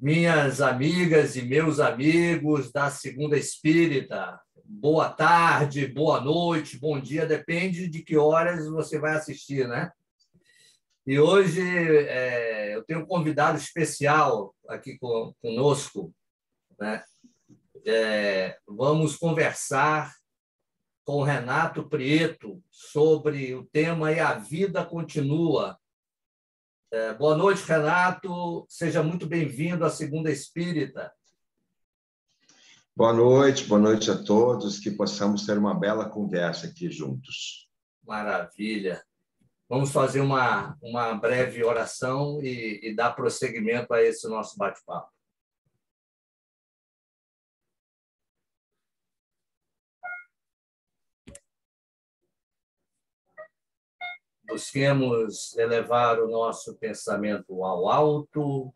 Minhas amigas e meus amigos da Segunda Espírita, boa tarde, boa noite, bom dia, depende de que horas você vai assistir, né? E hoje eu tenho um convidado especial aqui conosco, né? Vamos conversar com o Renato Prieto sobre o tema E a Vida Continua. Boa noite, Renato. Seja muito bem-vindo à Segunda Espírita. Boa noite a todos, que possamos ter uma bela conversa aqui juntos. Maravilha. Vamos fazer uma breve oração e dar prosseguimento a esse nosso bate-papo. Busquemos elevar o nosso pensamento ao alto,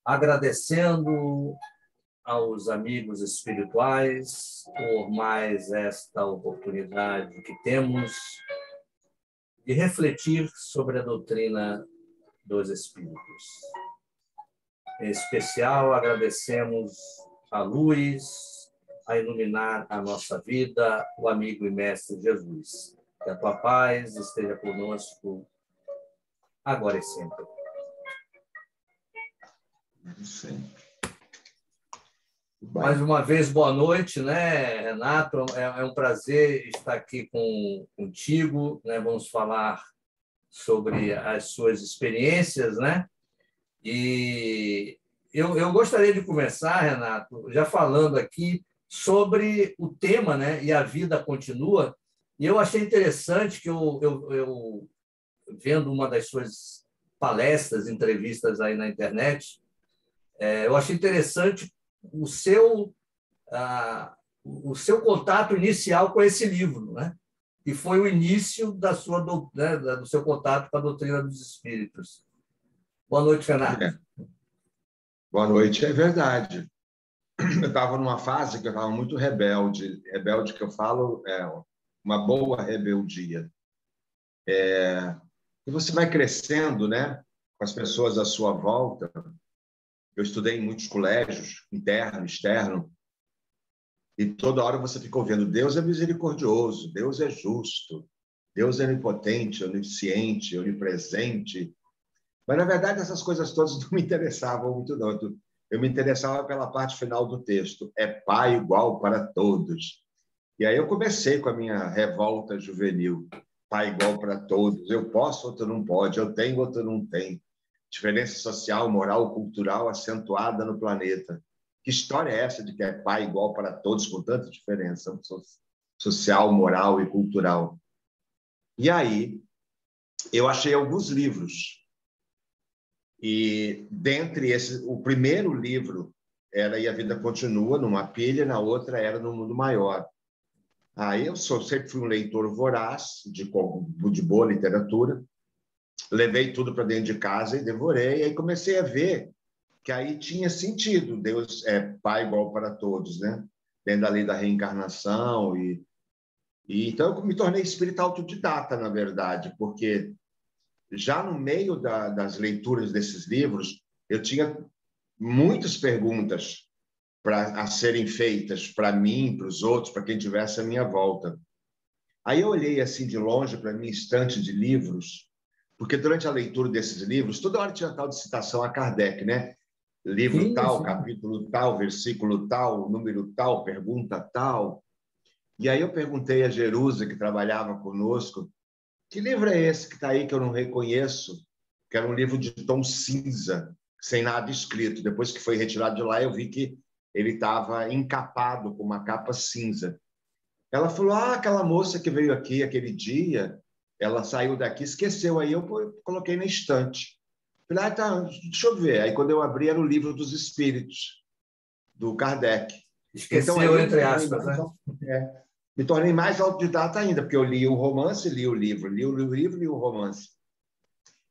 agradecendo aos amigos espirituais por mais esta oportunidade que temos de refletir sobre a doutrina dos Espíritos. Em especial, agradecemos a luz a iluminar a nossa vida, o amigo e mestre Jesus. Que a tua paz esteja conosco agora e sempre. Sempre. Mais uma vez, boa noite, né, Renato? É um prazer estar aqui contigo, né? Vamos falar sobre as suas experiências, né? E eu gostaria de começar, Renato, já falando aqui sobre o tema, né? E a vida continua. E eu achei interessante que eu vendo uma das suas palestras, entrevistas aí na internet, eu achei interessante o seu contato inicial com esse livro, né? E foi o início do seu contato com a doutrina dos Espíritos. Boa noite, Renato. Boa noite, é verdade. Eu estava numa fase que eu estava muito rebelde. Rebelde que eu falo é uma boa rebeldia. E você vai crescendo, né? Com as pessoas à sua volta. Eu estudei em muitos colégios, interno, externo, e toda hora você fica ouvindo: Deus é misericordioso, Deus é justo, Deus é onipotente, onisciente, onipresente. Mas, na verdade, essas coisas todas não me interessavam muito, não. Eu me interessava pela parte final do texto: é Pai igual para todos. E aí eu comecei com a minha revolta juvenil: Pai igual para todos, eu posso, outro não pode, eu tenho, outro não tem. Diferença social, moral, cultural acentuada no planeta. Que história é essa de que é pai igual para todos, com tanta diferença social, moral e cultural? E aí, eu achei alguns livros. E, dentre esses, o primeiro livro era E a Vida Continua, numa pilha, na outra era No Mundo Maior. Aí eu sempre fui um leitor voraz, de boa literatura. Levei tudo para dentro de casa e devorei. E aí comecei a ver que aí tinha sentido. Deus é pai igual para todos, né? Dentro da lei da reencarnação. Então, eu me tornei espírita autodidata, na verdade, porque já no meio das leituras desses livros, eu tinha muitas perguntas a serem feitas para mim, para os outros, para quem tivesse à minha volta. Aí eu olhei assim de longe para a minha estante de livros, porque durante a leitura desses livros, toda hora tinha tal de citação a Kardec, né? Livro tal, capítulo tal, versículo tal, número tal, pergunta tal. E aí eu perguntei a Jerusa, que trabalhava conosco: que livro é esse que está aí que eu não reconheço? Que era um livro de tom cinza, sem nada escrito. Depois que foi retirado de lá, eu vi que ele estava encapado com uma capa cinza. Ela falou: aquela moça que veio aqui aquele dia, ela saiu daqui, esqueceu. Aí eu coloquei na estante. Falei: tá, deixa eu ver. Aí, quando eu abri, era o Livro dos Espíritos, do Kardec. Esqueceu, então, aí entre aspas, né? Me tornei mais autodidata ainda, porque eu li o romance, li o livro, li o livro e o romance.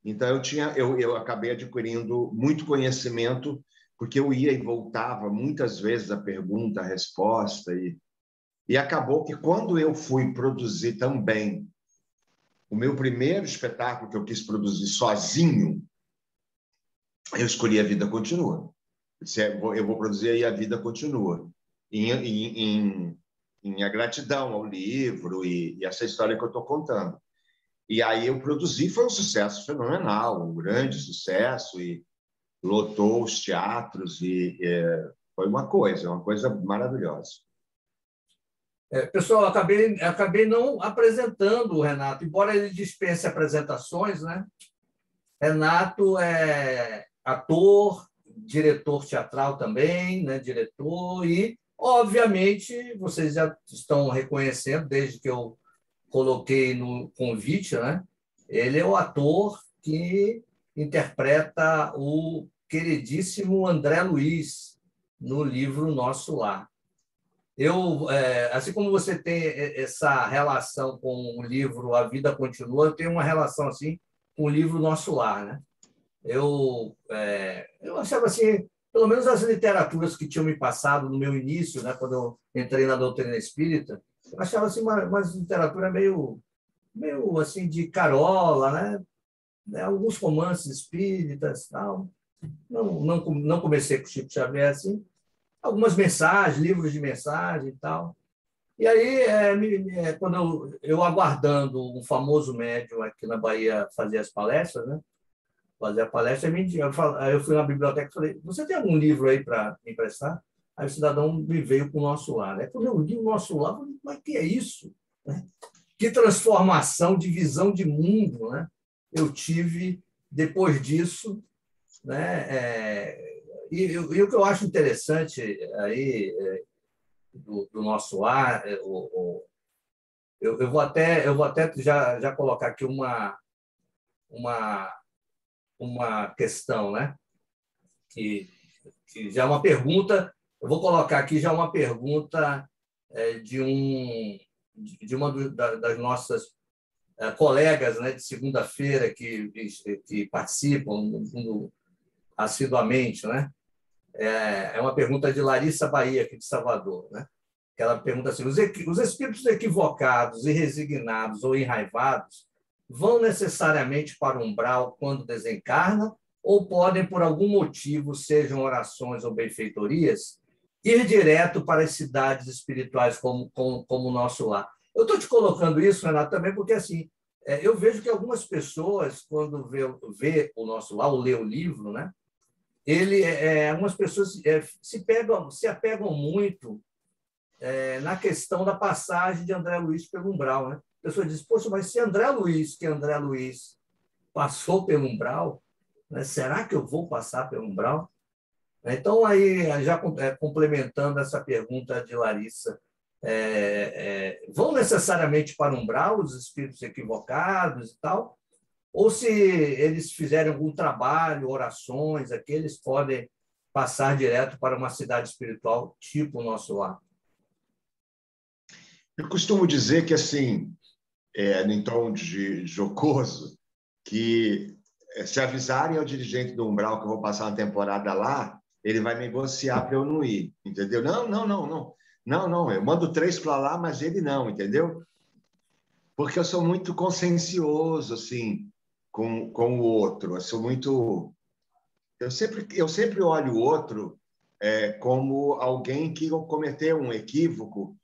Então, eu acabei adquirindo muito conhecimento, porque eu ia e voltava muitas vezes a pergunta, a resposta, e acabou que, quando eu fui produzir também o meu primeiro espetáculo, que eu quis produzir sozinho, eu escolhi A Vida Continua. Eu vou produzir e A Vida Continua. Em a gratidão ao livro e essa história que eu estou contando. E aí eu produzi, foi um sucesso fenomenal, um grande sucesso, e lotou os teatros, foi uma coisa maravilhosa. Pessoal, acabei não apresentando o Renato, embora ele dispense apresentações, né? Renato é ator, diretor teatral também, né? Diretor, e, obviamente, vocês já estão reconhecendo, desde que eu coloquei no convite, né? Ele é o ator que interpreta o queridíssimo André Luiz no livro Nosso Lar. Assim como você tem essa relação com o livro A Vida Continua, eu tenho uma relação assim com o livro Nosso Lar, né? Eu achava assim, pelo menos as literaturas que tinham me passado no meu início, né, quando eu entrei na doutrina espírita, eu achava assim uma literatura meio assim de carola, né? Alguns romances espíritas, tal. Não comecei com o Chico Xavier assim. Algumas mensagens, livros de mensagem e tal. E aí, quando eu aguardando um famoso médium aqui na Bahia fazer as palestras, né? Fazer a palestra, aí eu fui na biblioteca e falei, você tem algum livro aí para me emprestar? Aí o cidadão me veio com o Nosso Lar. Né? Quando eu li o Nosso Lar, eu falei, mas que é isso? Né? Que transformação de visão de mundo, né? Eu tive depois disso, né? E o que eu acho interessante aí do Nosso Lar, eu vou até já colocar aqui uma questão, né? Que já é uma pergunta, eu vou colocar aqui já uma pergunta de uma das nossas colegas, né, de segunda-feira que participam no fundo assiduamente, né? É uma pergunta de Larissa Bahia, aqui de Salvador, né? Que ela pergunta assim: os espíritos equivocados, irresignados ou enraivados vão necessariamente para o umbral quando desencarnam ou podem, por algum motivo, sejam orações ou benfeitorias, ir direto para as cidades espirituais como o Nosso Lar? Eu estou te colocando isso, Renato, também porque assim, eu vejo que algumas pessoas, quando vê o Nosso Lar, ou lê o livro, né? Algumas pessoas se apegam muito na questão da passagem de André Luiz pelo umbral, né? A pessoa diz, poxa, mas se André Luiz passou pelo umbral, né? Será que eu vou passar pelo umbral? Então, aí, já complementando essa pergunta de Larissa, vão necessariamente para o umbral os espíritos equivocados e tal? Ou se eles fizerem algum trabalho, orações, aqui eles podem passar direto para uma cidade espiritual, tipo o Nosso Lar? Eu costumo dizer que, assim, em tom de jocoso, que se avisarem ao dirigente do umbral que eu vou passar uma temporada lá, ele vai negociar para eu não ir, entendeu? Não, eu mando 3 para lá, mas ele não, entendeu? Porque eu sou muito consciencioso, assim, com o outro. Eu sempre olho o outro como alguém que cometeu um equívoco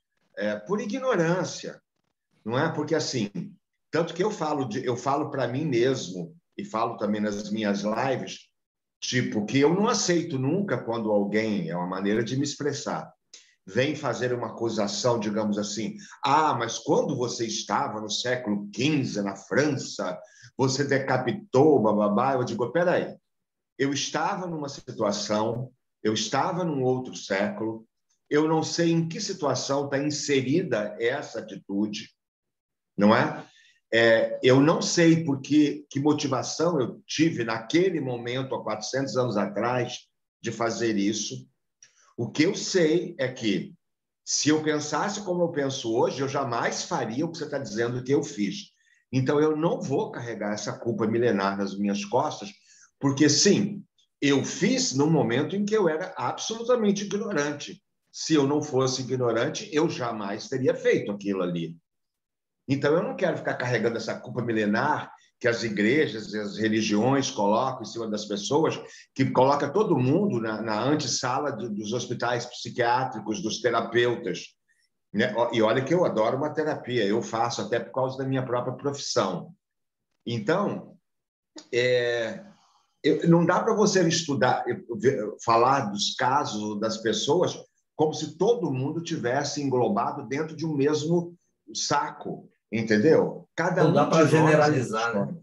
por ignorância, não é? Porque assim, tanto que eu falo para mim mesmo e falo também nas minhas lives, tipo que eu não aceito nunca quando alguém, é uma maneira de me expressar, vem fazer uma acusação, digamos assim, mas quando você estava no século XV na França, você decapitou, bababá. Eu digo, peraí, eu estava numa situação, eu estava num outro século, eu não sei em que situação está inserida essa atitude, não é? Eu não sei que motivação eu tive naquele momento, há 400 anos atrás, de fazer isso. O que eu sei é que, se eu pensasse como eu penso hoje, eu jamais faria o que você está dizendo que eu fiz. Então, eu não vou carregar essa culpa milenar nas minhas costas, porque, sim, eu fiz num momento em que eu era absolutamente ignorante. Se eu não fosse ignorante, eu jamais teria feito aquilo ali. Então, eu não quero ficar carregando essa culpa milenar que as igrejas e as religiões colocam em cima das pessoas, que coloca todo mundo na antessala dos hospitais psiquiátricos, dos terapeutas, né? E olha que eu adoro uma terapia, eu faço até por causa da minha própria profissão. Então, não dá para você estudar, falar dos casos das pessoas como se todo mundo tivesse englobado dentro de um mesmo saco, entendeu? Cada Não dá um de para nós é uma generalizar, né?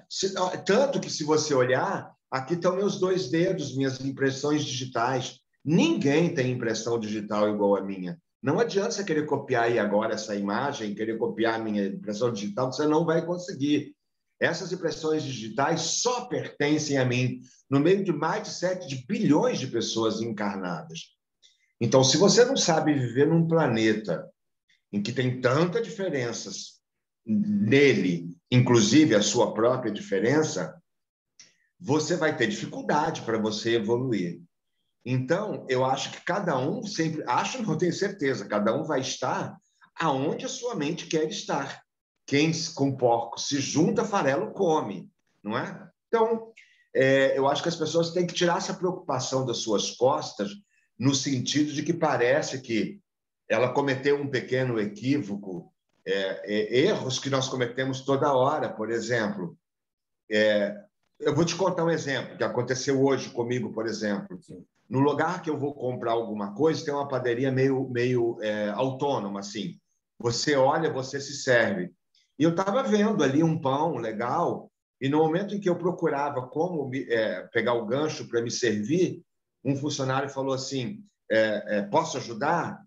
história. Tanto que se você olhar, aqui estão meus 2 dedos, minhas impressões digitais. Ninguém tem impressão digital igual a minha. Não adianta você querer copiar aí agora essa imagem, querer copiar a minha impressão digital, que você não vai conseguir. Essas impressões digitais só pertencem a mim, no meio de mais de 7 bilhões de pessoas encarnadas. Então, se você não sabe viver num planeta em que tem tantas diferenças nele, inclusive a sua própria diferença, você vai ter dificuldade para você evoluir. Então, eu acho que cada um sempre, não tenho certeza, cada um vai estar aonde a sua mente quer estar. Quem com porco se junta, farelo come, não é? Então, eu acho que as pessoas têm que tirar essa preocupação das suas costas, no sentido de que parece que ela cometeu um pequeno equívoco, erros que nós cometemos toda hora. Por exemplo, eu vou te contar um exemplo que aconteceu hoje comigo, por exemplo. Sim. No lugar que eu vou comprar alguma coisa, tem uma padaria meio autônoma, assim. Você olha, você se serve. E eu estava vendo ali um pão legal, e no momento em que eu procurava como pegar o gancho para me servir, um funcionário falou assim, posso ajudar?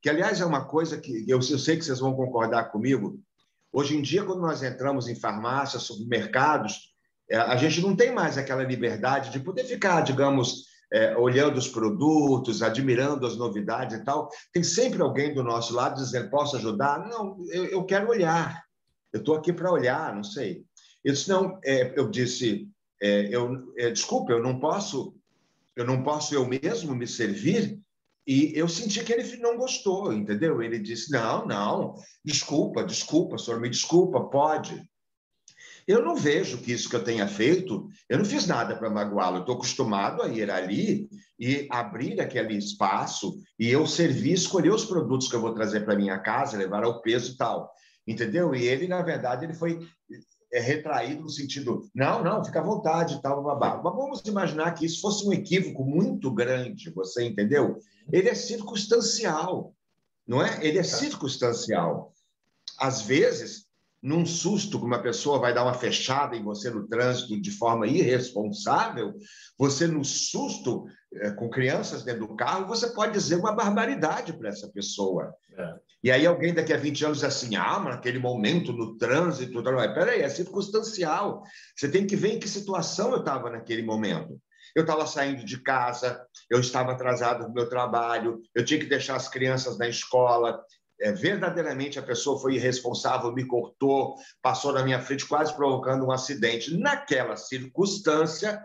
Que, aliás, é uma coisa que eu sei que vocês vão concordar comigo. Hoje em dia, quando nós entramos em farmácias, supermercados, a gente não tem mais aquela liberdade de poder ficar, digamos, olhando os produtos, admirando as novidades e tal. Tem sempre alguém do nosso lado dizendo, posso ajudar? Não, eu quero olhar. Eu estou aqui para olhar, não sei. Eu disse, não, eu disse, desculpa, eu não posso eu mesmo me servir. E eu senti que ele não gostou, entendeu? Ele disse, não, desculpa, senhor, me desculpa, pode. Eu não vejo que isso que eu tenha feito, eu não fiz nada para magoá-lo. Eu estou acostumado a ir ali e abrir aquele espaço e eu servir, escolher os produtos que eu vou trazer para minha casa, levar ao peso e tal. Entendeu? E ele, na verdade, ele foi retraído no sentido, não, fica à vontade e tal, babá. Mas vamos imaginar que isso fosse um equívoco muito grande, você entendeu? Ele é circunstancial, não é? Ele é circunstancial. Às vezes, num susto que uma pessoa vai dar uma fechada em você no trânsito de forma irresponsável, você, no susto, com crianças dentro do carro, você pode dizer uma barbaridade para essa pessoa. E aí alguém daqui a 20 anos diz assim, mas naquele momento, no trânsito, peraí, é circunstancial. Você tem que ver em que situação eu estava naquele momento. Eu estava saindo de casa, eu estava atrasado no meu trabalho, eu tinha que deixar as crianças na escola. Verdadeiramente a pessoa foi irresponsável, me cortou, passou na minha frente, quase provocando um acidente. Naquela circunstância,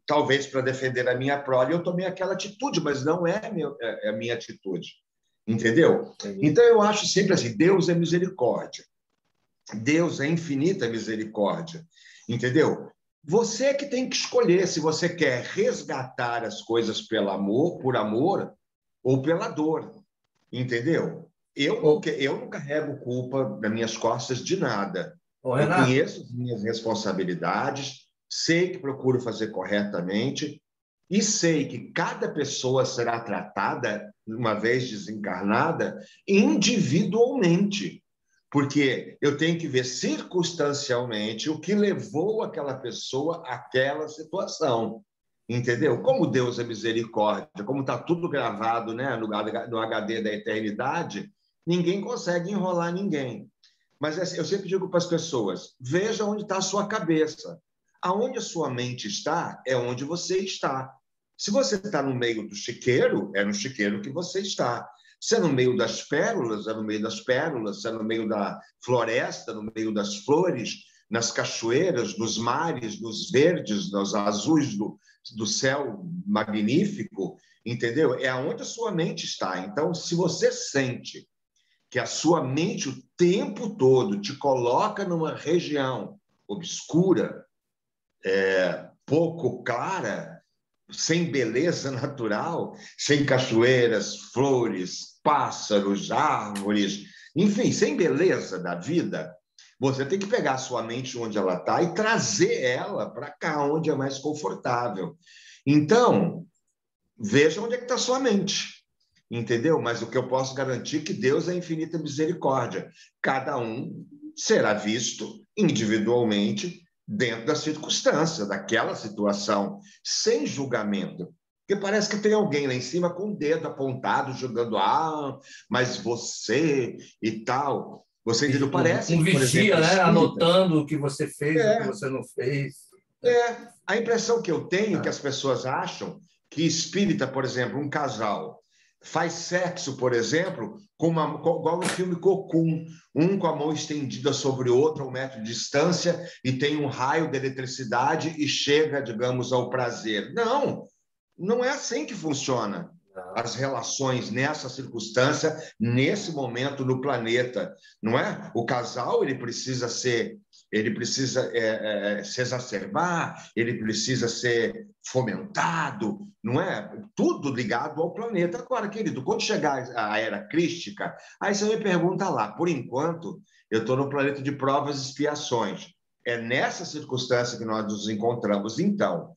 talvez para defender a minha prole, eu tomei aquela atitude, mas não é a minha atitude. Entendeu? Então, eu acho sempre assim, Deus é misericórdia. Deus é infinita misericórdia. Entendeu? Você é que tem que escolher se você quer resgatar as coisas por amor ou pela dor. Entendeu? Eu não carrego culpa nas minhas costas de nada. Eu conheço as minhas responsabilidades, sei que procuro fazer corretamente e sei que cada pessoa será tratada, uma vez desencarnada, individualmente. Porque eu tenho que ver circunstancialmente o que levou aquela pessoa àquela situação. Entendeu? Como Deus é misericórdia, como está tudo gravado, né, no HD da eternidade, ninguém consegue enrolar ninguém. Mas eu sempre digo para as pessoas, veja onde está a sua cabeça. Aonde a sua mente está, é onde você está. Se você está no meio do chiqueiro, é no chiqueiro que você está. Se é no meio das pérolas, é no meio das pérolas. Se é no meio da floresta, no meio das flores, nas cachoeiras, nos mares, nos verdes, nos azuis do céu magnífico, entendeu? É aonde a sua mente está. Então, se você sente que a sua mente o tempo todo te coloca numa região obscura, pouco clara, sem beleza natural, sem cachoeiras, flores, pássaros, árvores, enfim, sem beleza da vida, você tem que pegar a sua mente onde ela está e trazer ela para cá, onde é mais confortável. Então, veja onde é que está a sua mente, entendeu? Mas o que eu posso garantir é que Deus é infinita misericórdia. Cada um será visto individualmente dentro da circunstância, daquela situação, sem julgamento. Porque parece que tem alguém lá em cima com o dedo apontado, jogando, mas você e tal. Você entendeu? Parece Um que, por exemplo, vigia, né? espírita. Anotando o que você fez, o que você não fez. A impressão que eu tenho, que as pessoas acham, que espírita, por exemplo, um casal, faz sexo, por exemplo, igual no filme Cocum, um com a mão estendida sobre o outro a 1 metro de distância e tem um raio de eletricidade e chega, digamos, ao prazer. Não, não é assim que funciona as relações nessa circunstância, nesse momento no planeta, não é? O casal, ele precisa se exacerbar, ele precisa ser fomentado, não é? Tudo ligado ao planeta. Agora, querido, quando chegar a era crística, aí você me pergunta lá, por enquanto, eu estou no planeta de provas e expiações. É nessa circunstância que nós nos encontramos, então.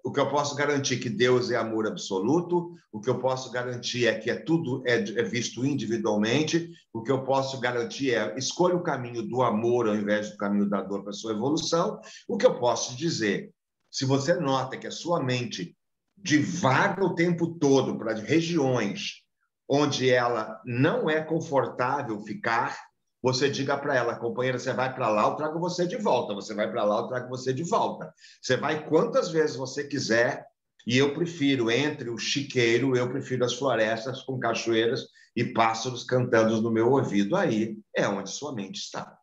O que eu posso garantir é que Deus é amor absoluto, o que eu posso garantir é que tudo é visto individualmente, o que eu posso garantir é escolha o caminho do amor ao invés do caminho da dor para a sua evolução. O que eu posso dizer, se você nota que a sua mente divaga o tempo todo para regiões onde ela não é confortável ficar, você diga para ela, companheira, você vai para lá, eu trago você de volta. Você vai para lá, eu trago você de volta. Você vai quantas vezes você quiser, e eu prefiro, entre o chiqueiro, eu prefiro as florestas com cachoeiras e pássaros cantando no meu ouvido. Aí é onde sua mente está.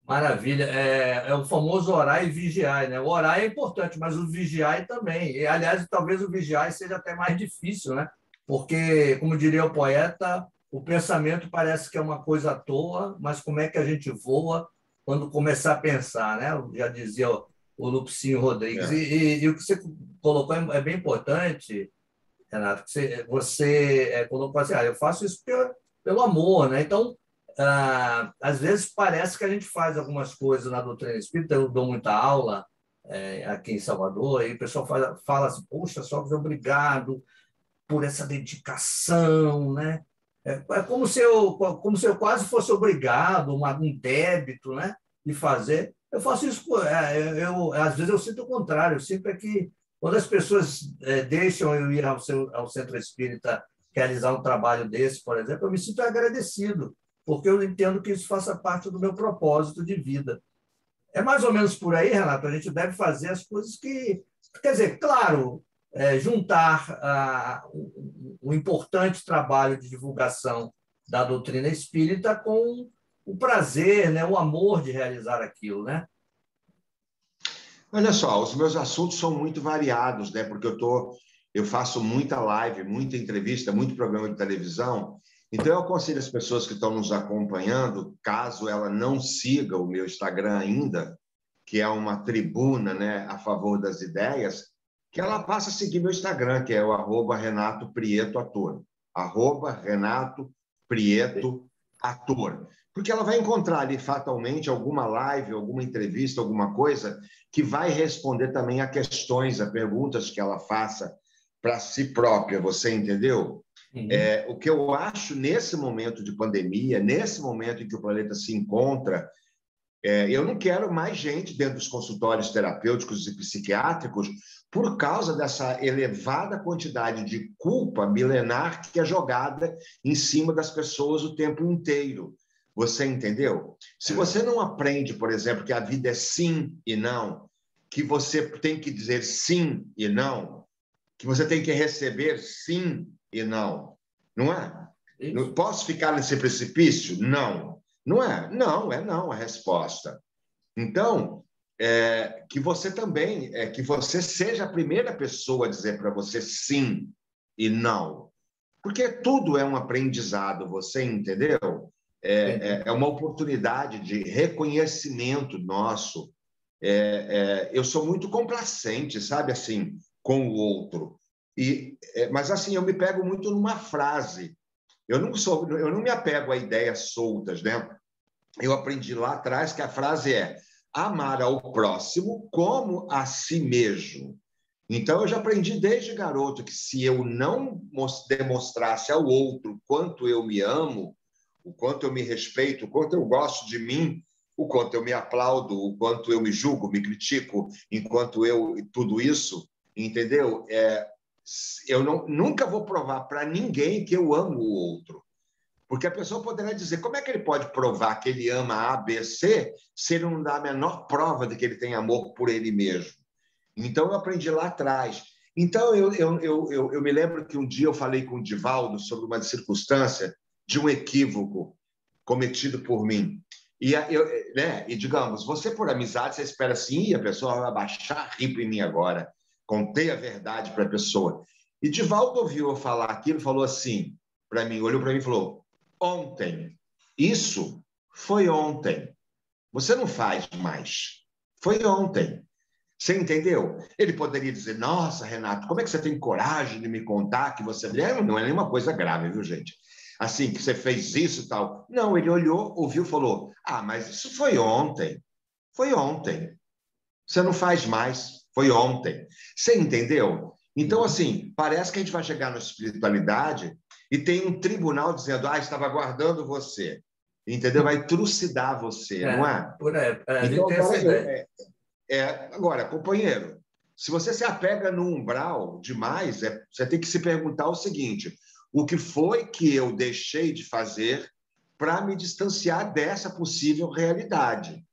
Maravilha. É o famoso orar e vigiar, né? O orar é importante, mas o vigiar também. E, aliás, talvez o vigiar seja até mais difícil, né? Porque, como diria o poeta, o pensamento parece que é uma coisa à toa, mas como é que a gente voa quando começar a pensar, né? Já dizia o Lupicínio Rodrigues. E o que você colocou é bem importante, Renato. Você colocou assim, eu faço isso pelo amor, né? Então, às vezes parece que a gente faz algumas coisas na doutrina espírita, eu dou muita aula aqui em Salvador, e o pessoal fala assim, poxa, Sócrates, obrigado por essa dedicação, né? É como se eu quase fosse obrigado, um débito, né, de fazer. Eu faço isso, às vezes eu sinto o contrário, eu sinto que quando as pessoas deixam eu ir ao centro espírita realizar um trabalho desse, por exemplo, eu me sinto agradecido, porque eu entendo que isso faça parte do meu propósito de vida. É mais ou menos por aí, Renato, a gente deve fazer as coisas que... Quer dizer, claro, juntar o importante trabalho de divulgação da doutrina espírita com o prazer, né, o amor de realizar aquilo, né? Olha só, os meus assuntos são muito variados, né? Porque eu faço muita live, muita entrevista, muito programa de televisão. Então, eu aconselho as pessoas que estão nos acompanhando, caso ela não siga o meu Instagram ainda, que é uma tribuna, né, a favor das ideias, que ela passe a seguir meu Instagram, que é o @Renato Prieto Ator. @Renato Prieto Ator. Porque ela vai encontrar ali fatalmente alguma live, alguma entrevista, alguma coisa que vai responder também a questões, a perguntas que ela faça para si própria, você entendeu? Uhum. O que eu acho nesse momento de pandemia, nesse momento em que o planeta se encontra, eu não quero mais gente dentro dos consultórios terapêuticos e psiquiátricos por causa dessa elevada quantidade de culpa milenar que é jogada em cima das pessoas o tempo inteiro. Você entendeu? Se você não aprende, por exemplo, que a vida é sim e não, que você tem que dizer sim e não, que você tem que receber sim e não, não é? Não posso ficar nesse precipício? Não. Não é? Não, é não a resposta. Então, que você também, que você seja a primeira pessoa a dizer para você sim e não. Porque tudo é um aprendizado, você entendeu? é uma oportunidade de reconhecimento nosso. Eu sou muito complacente, sabe, assim, com o outro. Mas, assim, eu me pego muito numa frase. Eu não me apego a ideias soltas, né? Eu aprendi lá atrás que a frase é amar ao próximo como a si mesmo. Então, eu já aprendi desde garoto que se eu não demonstrasse ao outro quanto eu me amo, o quanto eu me respeito, o quanto eu gosto de mim, o quanto eu me aplaudo, o quanto eu me julgo, me critico, enquanto eu... Tudo isso, entendeu? Eu nunca vou provar para ninguém que eu amo o outro. Porque a pessoa poderá dizer, como é que ele pode provar que ele ama A, B, C, se ele não dá a menor prova de que ele tem amor por ele mesmo? Então, eu aprendi lá atrás. Então, eu me lembro que um dia eu falei com o Divaldo sobre uma circunstância de um equívoco cometido por mim. E digamos, você por amizade, você espera assim, a pessoa vai abaixar, rir em mim agora. Contei a verdade para a pessoa. E Divaldo ouviu eu falar aquilo e falou assim para mim, olhou para mim e falou, ontem, isso foi ontem. Você não faz mais. Foi ontem. Você entendeu? Ele poderia dizer, nossa, Renato, como é que você tem coragem de me contar que você... Não é nenhuma coisa grave, viu, gente? Assim, que você fez isso e tal. Não, ele olhou, ouviu, falou, mas isso foi ontem. Foi ontem. Você não faz mais. Foi ontem. Você entendeu? Então, assim, parece que a gente vai chegar na espiritualidade e tem um tribunal dizendo, estava aguardando você. Entendeu? Vai trucidar você, não é? Por aí. A gente Então, tem essa ideia. Agora, companheiro, se você se apega no umbral demais, você tem que se perguntar o seguinte, o que foi que eu deixei de fazer para me distanciar dessa possível realidade?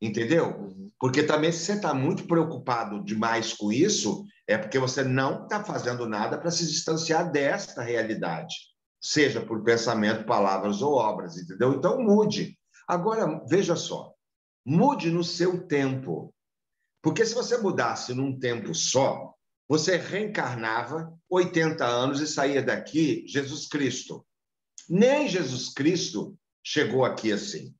Entendeu? Porque também, se você está muito preocupado demais com isso, é porque você não está fazendo nada para se distanciar desta realidade, seja por pensamento, palavras ou obras, entendeu? Então, mude. Agora, veja só, mude no seu tempo. Porque se você mudasse num tempo só, você reencarnava 80 anos e saía daqui Jesus Cristo. Nem Jesus Cristo chegou aqui assim.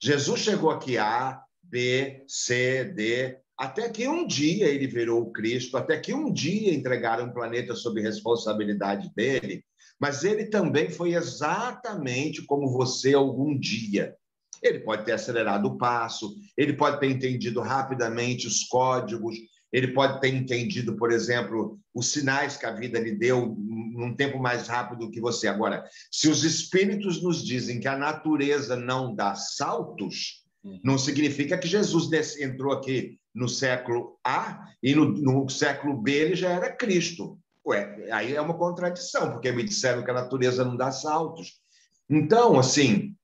Jesus chegou aqui A, B, C, D, até que um dia ele virou o Cristo, até que um dia entregaram o planeta sob responsabilidade dele, mas ele também foi exatamente como você algum dia. Ele pode ter acelerado o passo, ele pode ter entendido rapidamente os códigos, ele pode ter entendido, por exemplo, os sinais que a vida lhe deu num tempo mais rápido que você. Agora, se os espíritos nos dizem que a natureza não dá saltos, não significa que Jesus entrou aqui no século A e no século B ele já era Cristo. Aí é uma contradição, porque me disseram que a natureza não dá saltos. Então, assim,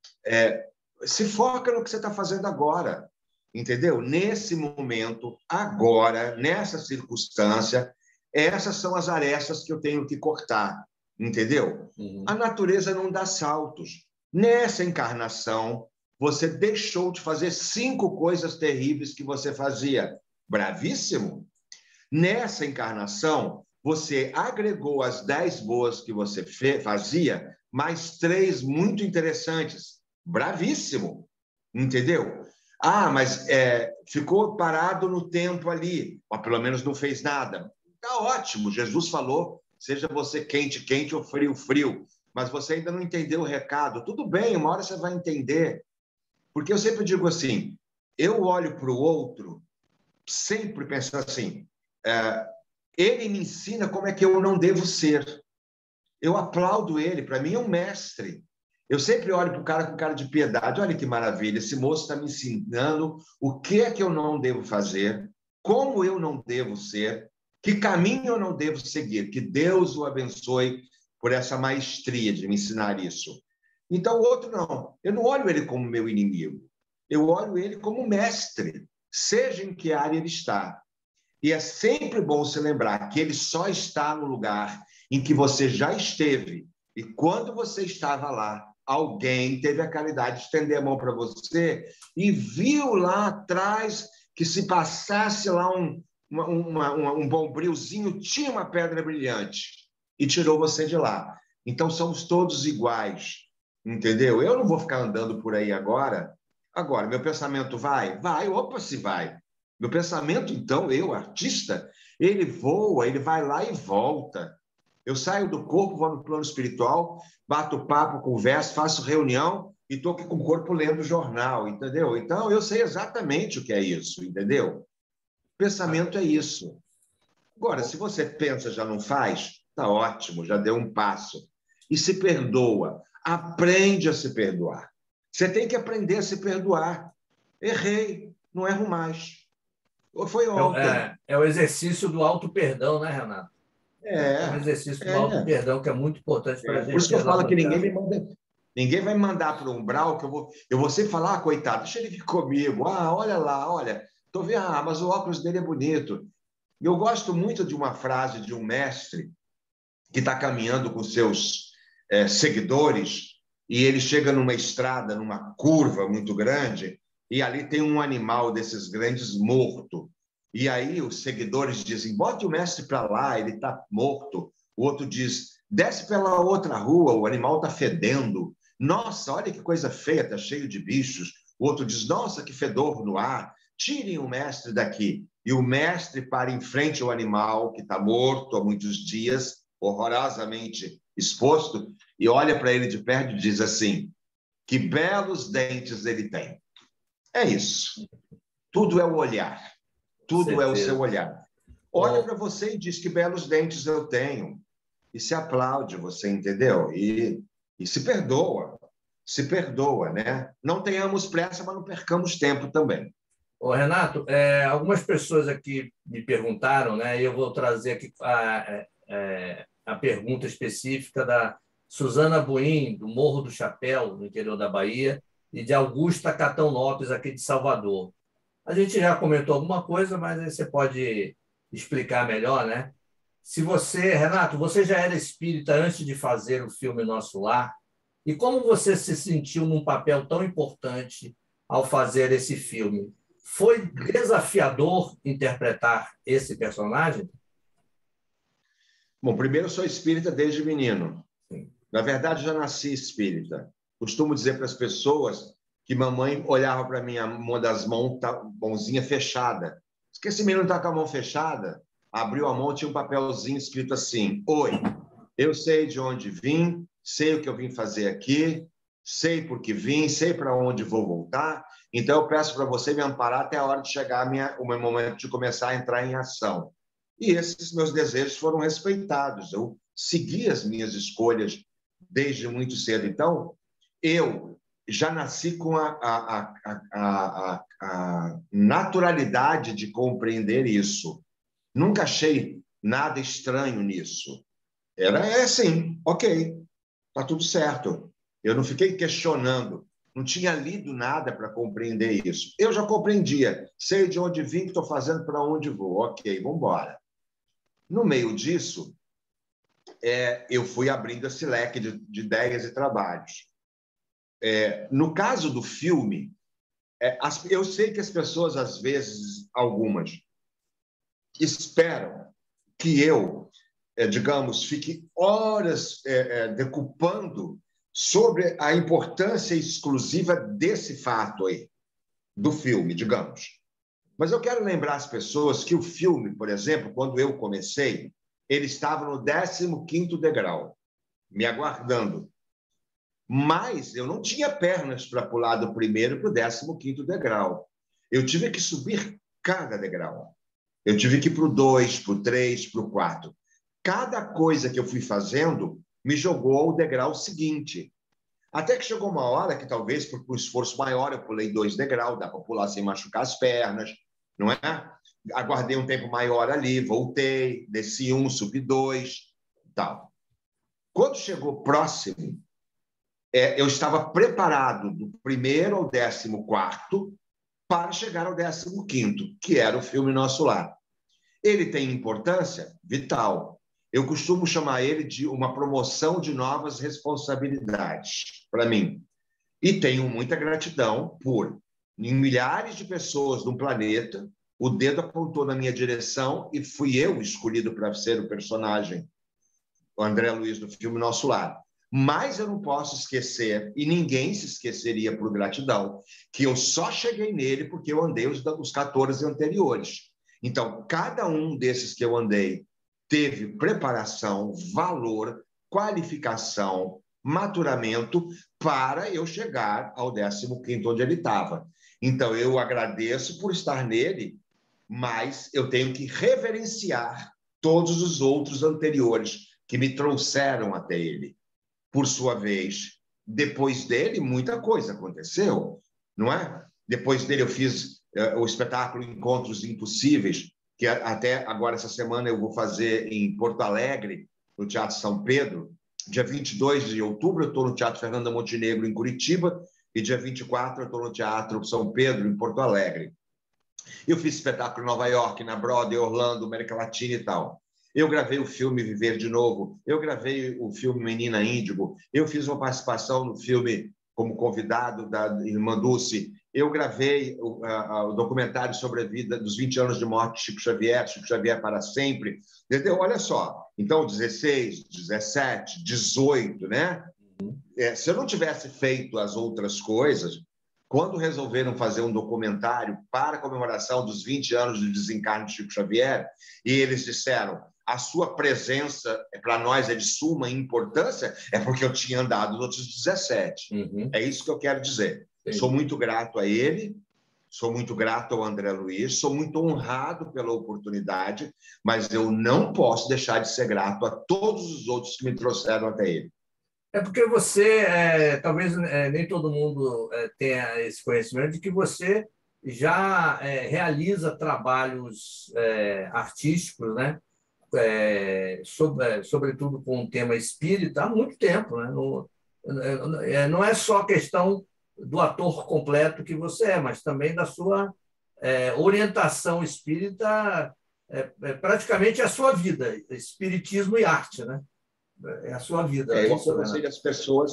se foca no que você está fazendo agora, entendeu? Nesse momento, agora, nessa circunstância, essas são as arestas que eu tenho que cortar, entendeu? A natureza não dá saltos. Nessa encarnação, você deixou de fazer 5 coisas terríveis que você fazia. Bravíssimo. Nessa encarnação, você agregou as 10 boas que você fazia, mais 3 muito interessantes. Bravíssimo. Entendeu? Mas ficou parado no tempo ali, mas pelo menos não fez nada. Tá ótimo, Jesus falou, seja você quente, quente ou frio, frio, mas você ainda não entendeu o recado. Tudo bem, uma hora você vai entender. Porque eu sempre digo assim, eu olho para o outro, sempre pensando assim, ele me ensina como é que eu não devo ser. Eu aplaudo ele, para mim é um mestre. Eu sempre olho para o cara com cara de piedade. Olha que maravilha, esse moço está me ensinando o que é que eu não devo fazer, como eu não devo ser, que caminho eu não devo seguir. Que Deus o abençoe por essa maestria de me ensinar isso. Então, o outro não. Eu não olho ele como meu inimigo. Eu olho ele como mestre, seja em que área ele está. E é sempre bom se lembrar que ele só está no lugar em que você já esteve. E quando você estava lá, alguém teve a caridade de estender a mão para você e viu lá atrás que se passasse lá um bombrilzinho, tinha uma pedra brilhante e tirou você de lá. Então, somos todos iguais. entendeu? Eu não vou ficar andando por aí agora. Agora, meu pensamento vai? Vai, opa, se vai. Meu pensamento, então, eu, artista, ele voa, ele vai lá e volta. Eu saio do corpo, vou no plano espiritual, bato papo, converso, faço reunião e estou aqui com o corpo lendo jornal, entendeu? Então, eu sei exatamente o que é isso, entendeu? Pensamento é isso. Agora, se você pensa, já não faz, tá ótimo, já deu um passo. E se perdoa, aprende a se perdoar. Você tem que aprender a se perdoar. Errei, não erro mais. Foi ontem. É o exercício do auto-perdão, né, Renato? É um exercício do É. auto-perdão que é muito importante para a Por isso gente que eu falo que alavancar. ninguém vai me mandar para o umbral, que eu vou sempre falar, coitado, deixa ele vir comigo. Ah, olha lá, olha, tô vendo, mas o óculos dele é bonito. Eu gosto muito de uma frase de um mestre que está caminhando com seus seguidores e ele chega numa estrada, numa curva muito grande, e ali tem um animal desses grandes morto. E aí os seguidores dizem, bote o mestre para lá, ele está morto. O outro diz, desce pela outra rua, o animal está fedendo. Nossa, olha que coisa feia, está cheio de bichos. O outro diz, nossa, que fedor no ar. Tirem o mestre daqui. E o mestre para em frente ao animal, que está morto há muitos dias, horrorosamente exposto, e olha para ele de perto e diz assim, que belos dentes ele tem. É isso. Tudo é o olhar. Tudo é o seu olhar. Olha para você e diz que belos dentes eu tenho. E se aplaude, você entendeu? E se perdoa. Se perdoa, né? Não tenhamos pressa, mas não percamos tempo também. Ô, Renato, algumas pessoas aqui me perguntaram, né? E eu vou trazer aqui a pergunta específica da Suzana Buim, do Morro do Chapéu, no interior da Bahia, e de Augusta Catão Lopes, aqui de Salvador. A gente já comentou alguma coisa, mas aí você pode explicar melhor, né? Se você, Renato, você já era espírita antes de fazer o filme Nosso Lar, e como você se sentiu num papel tão importante ao fazer esse filme? Foi desafiador interpretar esse personagem? Bom, primeiro, eu sou espírita desde menino. Sim. Na verdade, já nasci espírita. Costumo dizer para as pessoas que mamãe olhava para mim, uma das mãos, mãozinha fechada. Diz que esse menino está com a mão fechada. Abriu a mão, tinha um papelzinho escrito assim: Oi, eu sei de onde vim, sei o que eu vim fazer aqui, sei por que vim, sei para onde vou voltar. Então, eu peço para você me amparar até a hora de chegar o meu momento de começar a entrar em ação. E esses meus desejos foram respeitados. Eu segui as minhas escolhas desde muito cedo. Então, eu já nasci com a naturalidade de compreender isso. Nunca achei nada estranho nisso. Era assim, ok, está tudo certo. Eu não fiquei questionando, não tinha lido nada para compreender isso. Eu já compreendia, sei de onde vim, que estou fazendo, para onde vou. Ok, vamos embora. No meio disso, eu fui abrindo esse leque de ideias e trabalhos. No caso do filme, eu sei que as pessoas, às vezes, algumas, esperam que eu, digamos, fique horas decupando sobre a importância exclusiva desse fato aí, do filme, digamos. Mas eu quero lembrar as pessoas que o filme, por exemplo, quando eu comecei, ele estava no 15º degrau, me aguardando. Mas eu não tinha pernas para pular do primeiro para o 15º degrau. Eu tive que subir cada degrau. Eu tive que ir para o 2, para o 3, para o 4. Cada coisa que eu fui fazendo me jogou ao degrau seguinte. Até que chegou uma hora que talvez, por um esforço maior, eu pulei 2 degraus, dá para pular sem machucar as pernas, não é? Aguardei um tempo maior ali, voltei, desci 1, subi 2, tal. Quando chegou próximo, eu estava preparado do primeiro ao 14º para chegar ao 15º, que era o filme Nosso Lar. Ele tem importância vital. Eu costumo chamar ele de uma promoção de novas responsabilidades para mim. E tenho muita gratidão por, em milhares de pessoas no planeta, o dedo apontou na minha direção e fui eu escolhido para ser o personagem, o André Luiz, do filme Nosso Lar. Mas eu não posso esquecer, e ninguém se esqueceria por gratidão, que eu só cheguei nele porque eu andei os 14 anteriores. Então, cada um desses que eu andei teve preparação, valor, qualificação, maturamento para eu chegar ao 15º onde ele estava. Então, eu agradeço por estar nele, mas eu tenho que reverenciar todos os outros anteriores que me trouxeram até ele. Por sua vez, depois dele, muita coisa aconteceu, não é? Depois dele, eu fiz o espetáculo Encontros Impossíveis, que até agora, essa semana, eu vou fazer em Porto Alegre, no Teatro São Pedro. Dia 22 de outubro, eu estou no Teatro Fernanda Montenegro, em Curitiba, e dia 24, eu estou no Teatro São Pedro, em Porto Alegre. Eu fiz espetáculo em Nova York, na Broadway, Orlando, América Latina e tal. Eu gravei o filme Viver de Novo, eu gravei o filme Menina Índigo, eu fiz uma participação no filme como convidado da Irmã Dulce, eu gravei o documentário sobre a vida dos 20 anos de morte de Chico Xavier para sempre, entendeu? Olha só, então 16, 17, 18, né? Se eu não tivesse feito as outras coisas, quando resolveram fazer um documentário para a comemoração dos 20 anos do desencarne de Chico Xavier, e eles disseram: a sua presença para nós é de suma importância, é porque eu tinha andado nos outros 17. É isso que eu quero dizer. Sou muito grato a ele, sou muito grato ao André Luiz, sou muito honrado pela oportunidade, mas eu não posso deixar de ser grato a todos os outros que me trouxeram até ele. É porque você, talvez nem todo mundo tenha esse conhecimento de que você já realiza trabalhos artísticos, né? Sobretudo com o tema espírita, há muito tempo. Né? Não é só a questão do ator completo que você é, mas também da sua orientação espírita, praticamente a sua vida, espiritismo e arte, né? É a sua vida. Eu Isso, aconselho as pessoas,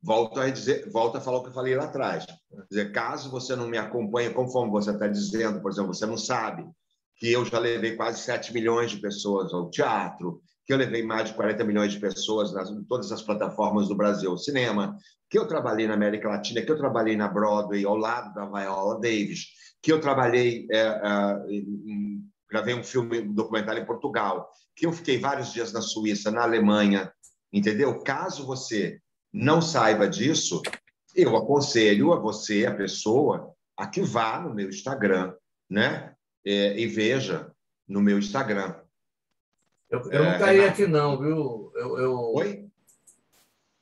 volto a falar o que eu falei lá atrás. Quer dizer, caso você não me acompanhe, conforme você está dizendo, por exemplo, você não sabe que eu já levei quase 7 milhões de pessoas ao teatro, que eu levei mais de 40 milhões de pessoas em todas as plataformas do Brasil ao cinema, que eu trabalhei na América Latina, que eu trabalhei na Broadway, ao lado da Viola Davis, que eu trabalhei, gravei um filme, um documentário em Portugal, que eu fiquei vários dias na Suíça, na Alemanha, entendeu? Caso você não saiba disso, eu aconselho a você, a pessoa, a que vá no meu Instagram, né? E veja no meu Instagram. Eu não caí aqui não, viu? Oi?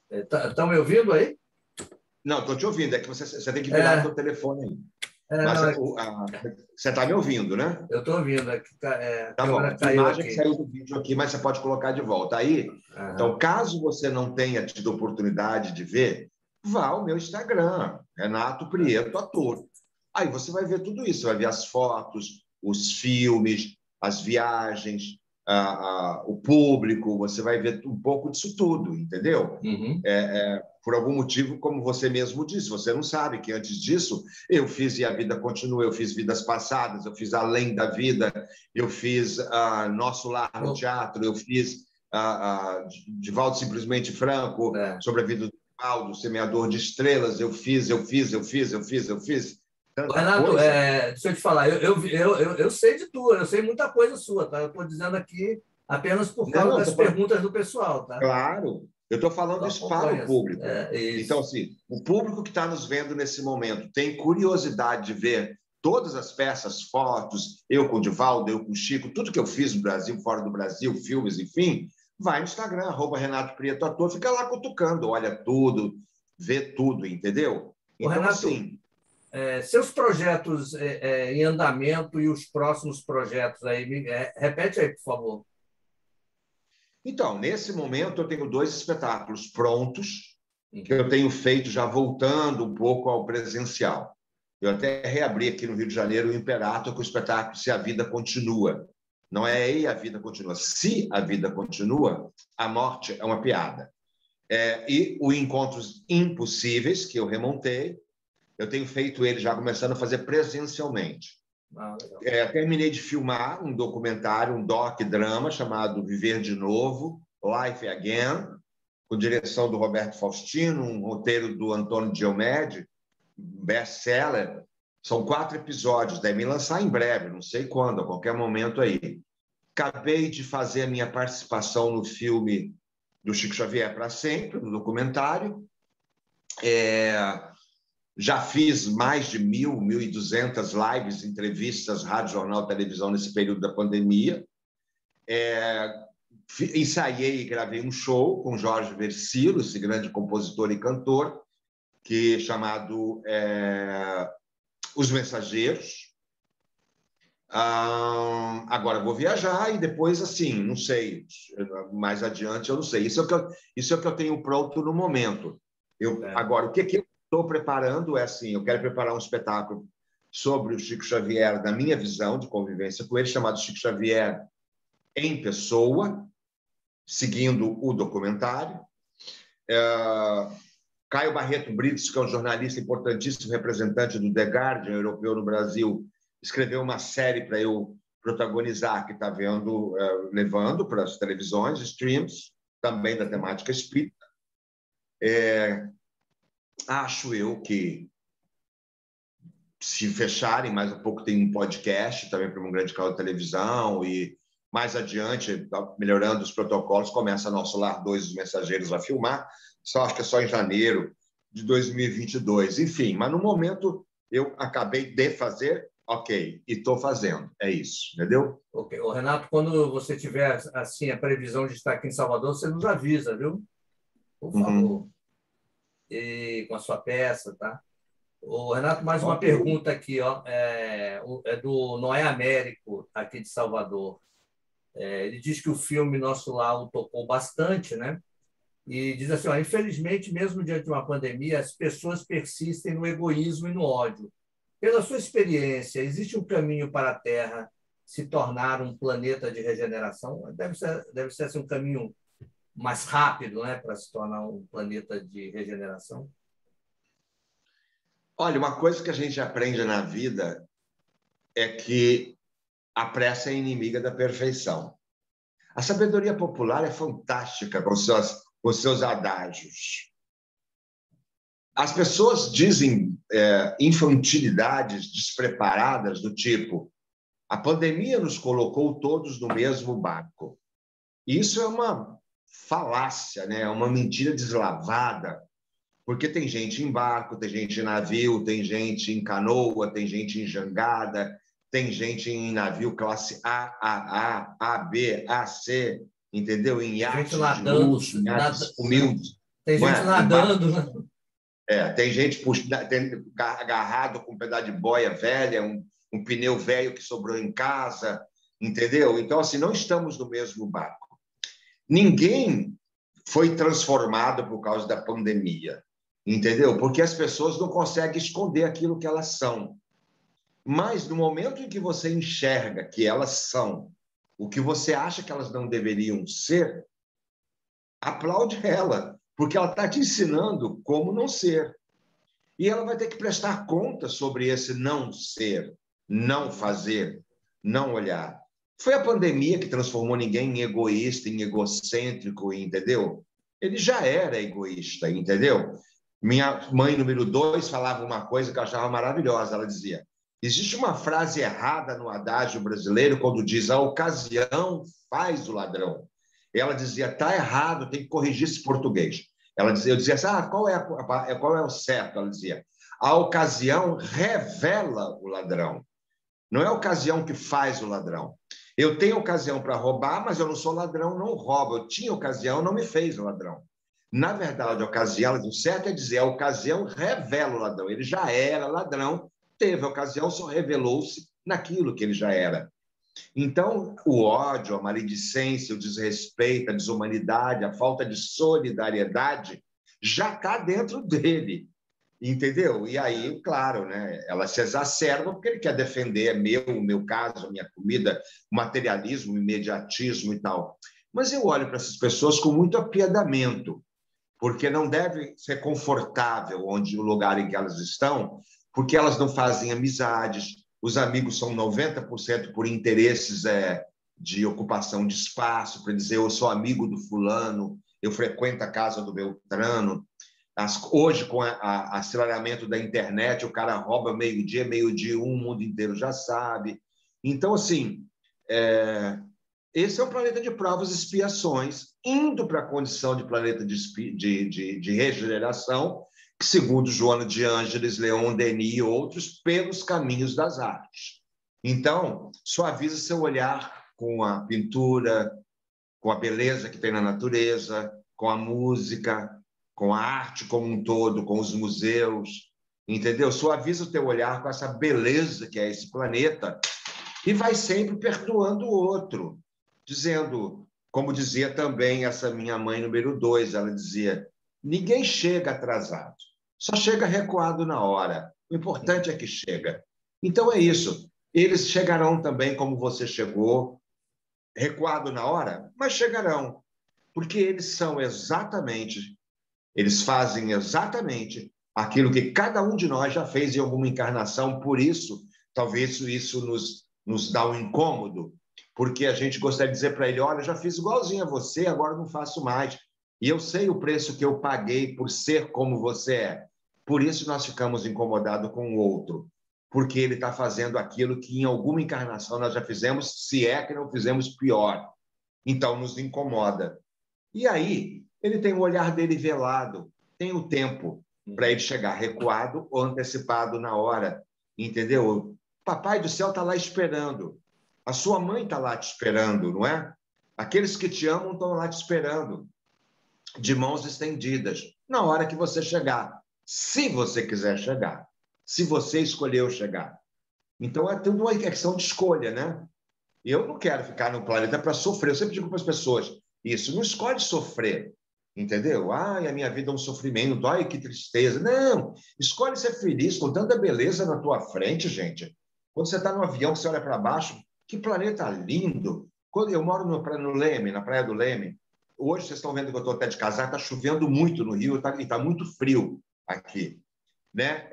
Estão me ouvindo aí? Não, estou te ouvindo. É que você tem que virar o seu telefone aí. Mas você está me ouvindo, né? Eu estou ouvindo. Tá bom. A imagem que saiu do vídeo aqui, mas você pode colocar de volta. Aí, então, caso você não tenha tido oportunidade de ver, vá ao meu Instagram, Renato Prieto Ator. Aí você vai ver tudo isso, você vai ver as fotos, os filmes, as viagens, o público, você vai ver um pouco disso tudo, entendeu? Por algum motivo, como você mesmo disse, você não sabe que antes disso eu fiz E a Vida Continua, eu fiz Vidas Passadas, eu fiz Além da Vida, eu fiz Nosso Lar no Teatro, eu fiz Divaldo Simplesmente Franco, sobre a vida do Divaldo, Semeador de Estrelas, eu fiz. Renato, deixa eu te falar, eu sei de tudo, eu sei muita coisa sua, tá? Eu estou dizendo aqui apenas por causa das perguntas do pessoal, tá? Claro, eu estou falando isso para o público. Então, assim, o público que está nos vendo nesse momento tem curiosidade de ver todas as peças, fotos, eu com o Divaldo, eu com o Chico, tudo que eu fiz no Brasil, fora do Brasil, filmes, enfim, vai no Instagram, @Renato Prieto Ator, fica lá cutucando, olha tudo, vê tudo, entendeu? Então, Renato, assim... seus projetos em andamento e os próximos projetos aí, repete aí, por favor. Então, nesse momento, eu tenho 2 espetáculos prontos, que eu tenho feito já voltando um pouco ao presencial. Eu até reabri aqui no Rio de Janeiro o Imperator com o espetáculo Se a Vida Continua. Não é E a Vida Continua. Se a Vida Continua, a morte é uma piada. E o Encontros Impossíveis, que eu remontei, eu tenho feito ele já começando a fazer presencialmente. Terminei de filmar um documentário, um doc-drama chamado Viver de Novo, Life Again, com direção do Roberto Faustino, um roteiro do Antônio Diomede, best-seller. São 4 episódios, deve lançar em breve, não sei quando, a qualquer momento aí. Acabei de fazer a minha participação no filme do Chico Xavier para Sempre, no documentário. Já fiz mais de 1.200 lives, entrevistas, rádio, jornal, televisão nesse período da pandemia. Ensaiei e gravei um show com Jorge Versilo, esse grande compositor e cantor, que é chamado Os Mensageiros. Agora vou viajar e depois, assim, não sei, mais adiante eu não sei. Isso é o que eu tenho pronto no momento. Agora, o que eu estou preparando é assim, eu quero preparar um espetáculo sobre o Chico Xavier, da minha visão de convivência com ele, chamado Chico Xavier em Pessoa, seguindo o documentário. Caio Barreto Brito, que é um jornalista importantíssimo, representante do The Guardian europeu no Brasil, escreveu uma série para eu protagonizar, que está levando para as televisões, streams, também da temática espírita. Acho eu que, se fecharem, mais um pouco tem um podcast também para um grande canal de televisão, e mais adiante, melhorando os protocolos, começa Nosso Lar 2, Os Mensageiros a filmar, acho que é só em janeiro de 2022. Enfim, mas no momento eu acabei de fazer, ok, e estou fazendo, é isso, entendeu? Ok. Ô, Renato, quando você tiver assim, a previsão de estar aqui em Salvador, você nos avisa, viu? Por favor. E com a sua peça, tá? O Renato, mais uma pergunta aqui, ó. É do Noé Américo, aqui de Salvador. Ele diz que o filme Nosso Lar o tocou bastante, né? E diz assim, ó, infelizmente, mesmo diante de uma pandemia, as pessoas persistem no egoísmo e no ódio. Pela sua experiência, existe um caminho para a Terra se tornar um planeta de regeneração? Deve ser assim, um caminho mais rápido, né, para se tornar um planeta de regeneração? Olha, uma coisa que a gente aprende na vida é que a pressa é inimiga da perfeição. A sabedoria popular é fantástica com seus adágios. As pessoas dizem infantilidades despreparadas do tipo: a pandemia nos colocou todos no mesmo barco. Isso é uma falácia, né? É uma mentira deslavada, porque tem gente em barco, tem gente em navio, tem gente em canoa, tem gente em jangada, tem gente em navio classe A, AB, AC, entendeu? Em iates de luxo, em iates humildes. Tem gente nadando, né? Tem gente agarrado com um pedaço de boia velha, um pneu velho que sobrou em casa, entendeu? Então, assim, não estamos no mesmo barco. Ninguém foi transformado por causa da pandemia, entendeu? Porque as pessoas não conseguem esconder aquilo que elas são. Mas, no momento em que você enxerga que elas são o que você acha que elas não deveriam ser, aplaude ela, porque ela está te ensinando como não ser. E ela vai ter que prestar conta sobre esse não ser, não fazer, não olhar. Foi a pandemia que transformou ninguém em egoísta, em egocêntrico, entendeu? Ele já era egoísta, entendeu? Minha mãe, número 2, falava uma coisa que eu achava maravilhosa. Ela dizia: existe uma frase errada no adágio brasileiro quando diz a ocasião faz o ladrão. Ela dizia: está errado, tem que corrigir esse português. Eu dizia assim: qual é o certo? Ela dizia: a ocasião revela o ladrão. Não é a ocasião que faz o ladrão. Eu tenho ocasião para roubar, mas eu não sou ladrão, não roubo. Eu tinha ocasião, não me fez o ladrão. Na verdade, a ocasião, o certo é dizer, a ocasião revela o ladrão. Ele já era ladrão, teve a ocasião, só revelou-se naquilo que ele já era. Então, o ódio, a maledicência, o desrespeito, a desumanidade, a falta de solidariedade já está dentro dele, entendeu? E aí, claro, né, ela se exacerba porque ele quer defender o meu caso, a minha comida, o materialismo, o imediatismo e tal. Mas eu olho para essas pessoas com muito apiedamento, porque não deve ser confortável o lugar em que elas estão, porque elas não fazem amizades. Os amigos são 90% por interesses de ocupação de espaço, para dizer eu sou amigo do fulano, eu frequento a casa do Beltrano. Hoje, com o aceleramento da internet, o cara rouba meio-dia, o mundo inteiro já sabe. Então, assim, esse é um planeta de provas e expiações, indo para a condição de planeta de regeneração, que, segundo Joana de Ângeles, Leon Denis e outros, pelos caminhos das artes. Então, suavize seu olhar com a pintura, com a beleza que tem na natureza, com a música, com a arte como um todo, com os museus, entendeu? Suaviza o teu olhar com essa beleza que é esse planeta e vai sempre perdoando o outro, dizendo, como dizia também essa minha mãe número 2, ela dizia, ninguém chega atrasado, só chega recuado na hora. O importante é que chega. Então é isso. Eles chegarão também como você chegou, recuado na hora, mas chegarão, porque eles fazem exatamente aquilo que cada um de nós já fez em alguma encarnação, por isso, talvez isso nos dá um incômodo, porque a gente gostaria de dizer para ele, olha, já fiz igualzinho a você, agora não faço mais. E eu sei o preço que eu paguei por ser como você é. Por isso nós ficamos incomodados com o outro, porque ele está fazendo aquilo que em alguma encarnação nós já fizemos, se é que não fizemos pior. Então, nos incomoda. E aí, ele tem o olhar dele velado, tem o tempo para ele chegar recuado ou antecipado na hora, entendeu? Papai do céu está lá esperando. A sua mãe está lá te esperando, não é? Aqueles que te amam estão lá te esperando, de mãos estendidas, na hora que você chegar. Se você quiser chegar. Se você escolheu chegar. Então, é tudo uma questão de escolha, né? Eu não quero ficar no planeta para sofrer. Eu sempre digo para as pessoas, isso, não escolhe sofrer, entendeu? Ai, a minha vida é um sofrimento, ai, que tristeza. Não, escolhe ser feliz com tanta beleza na tua frente, gente. Quando você está no avião, você olha para baixo, que planeta lindo. Quando eu moro no Leme, na Praia do Leme, hoje vocês estão vendo que eu estou até de casaco, está chovendo muito no Rio e está muito frio aqui, né?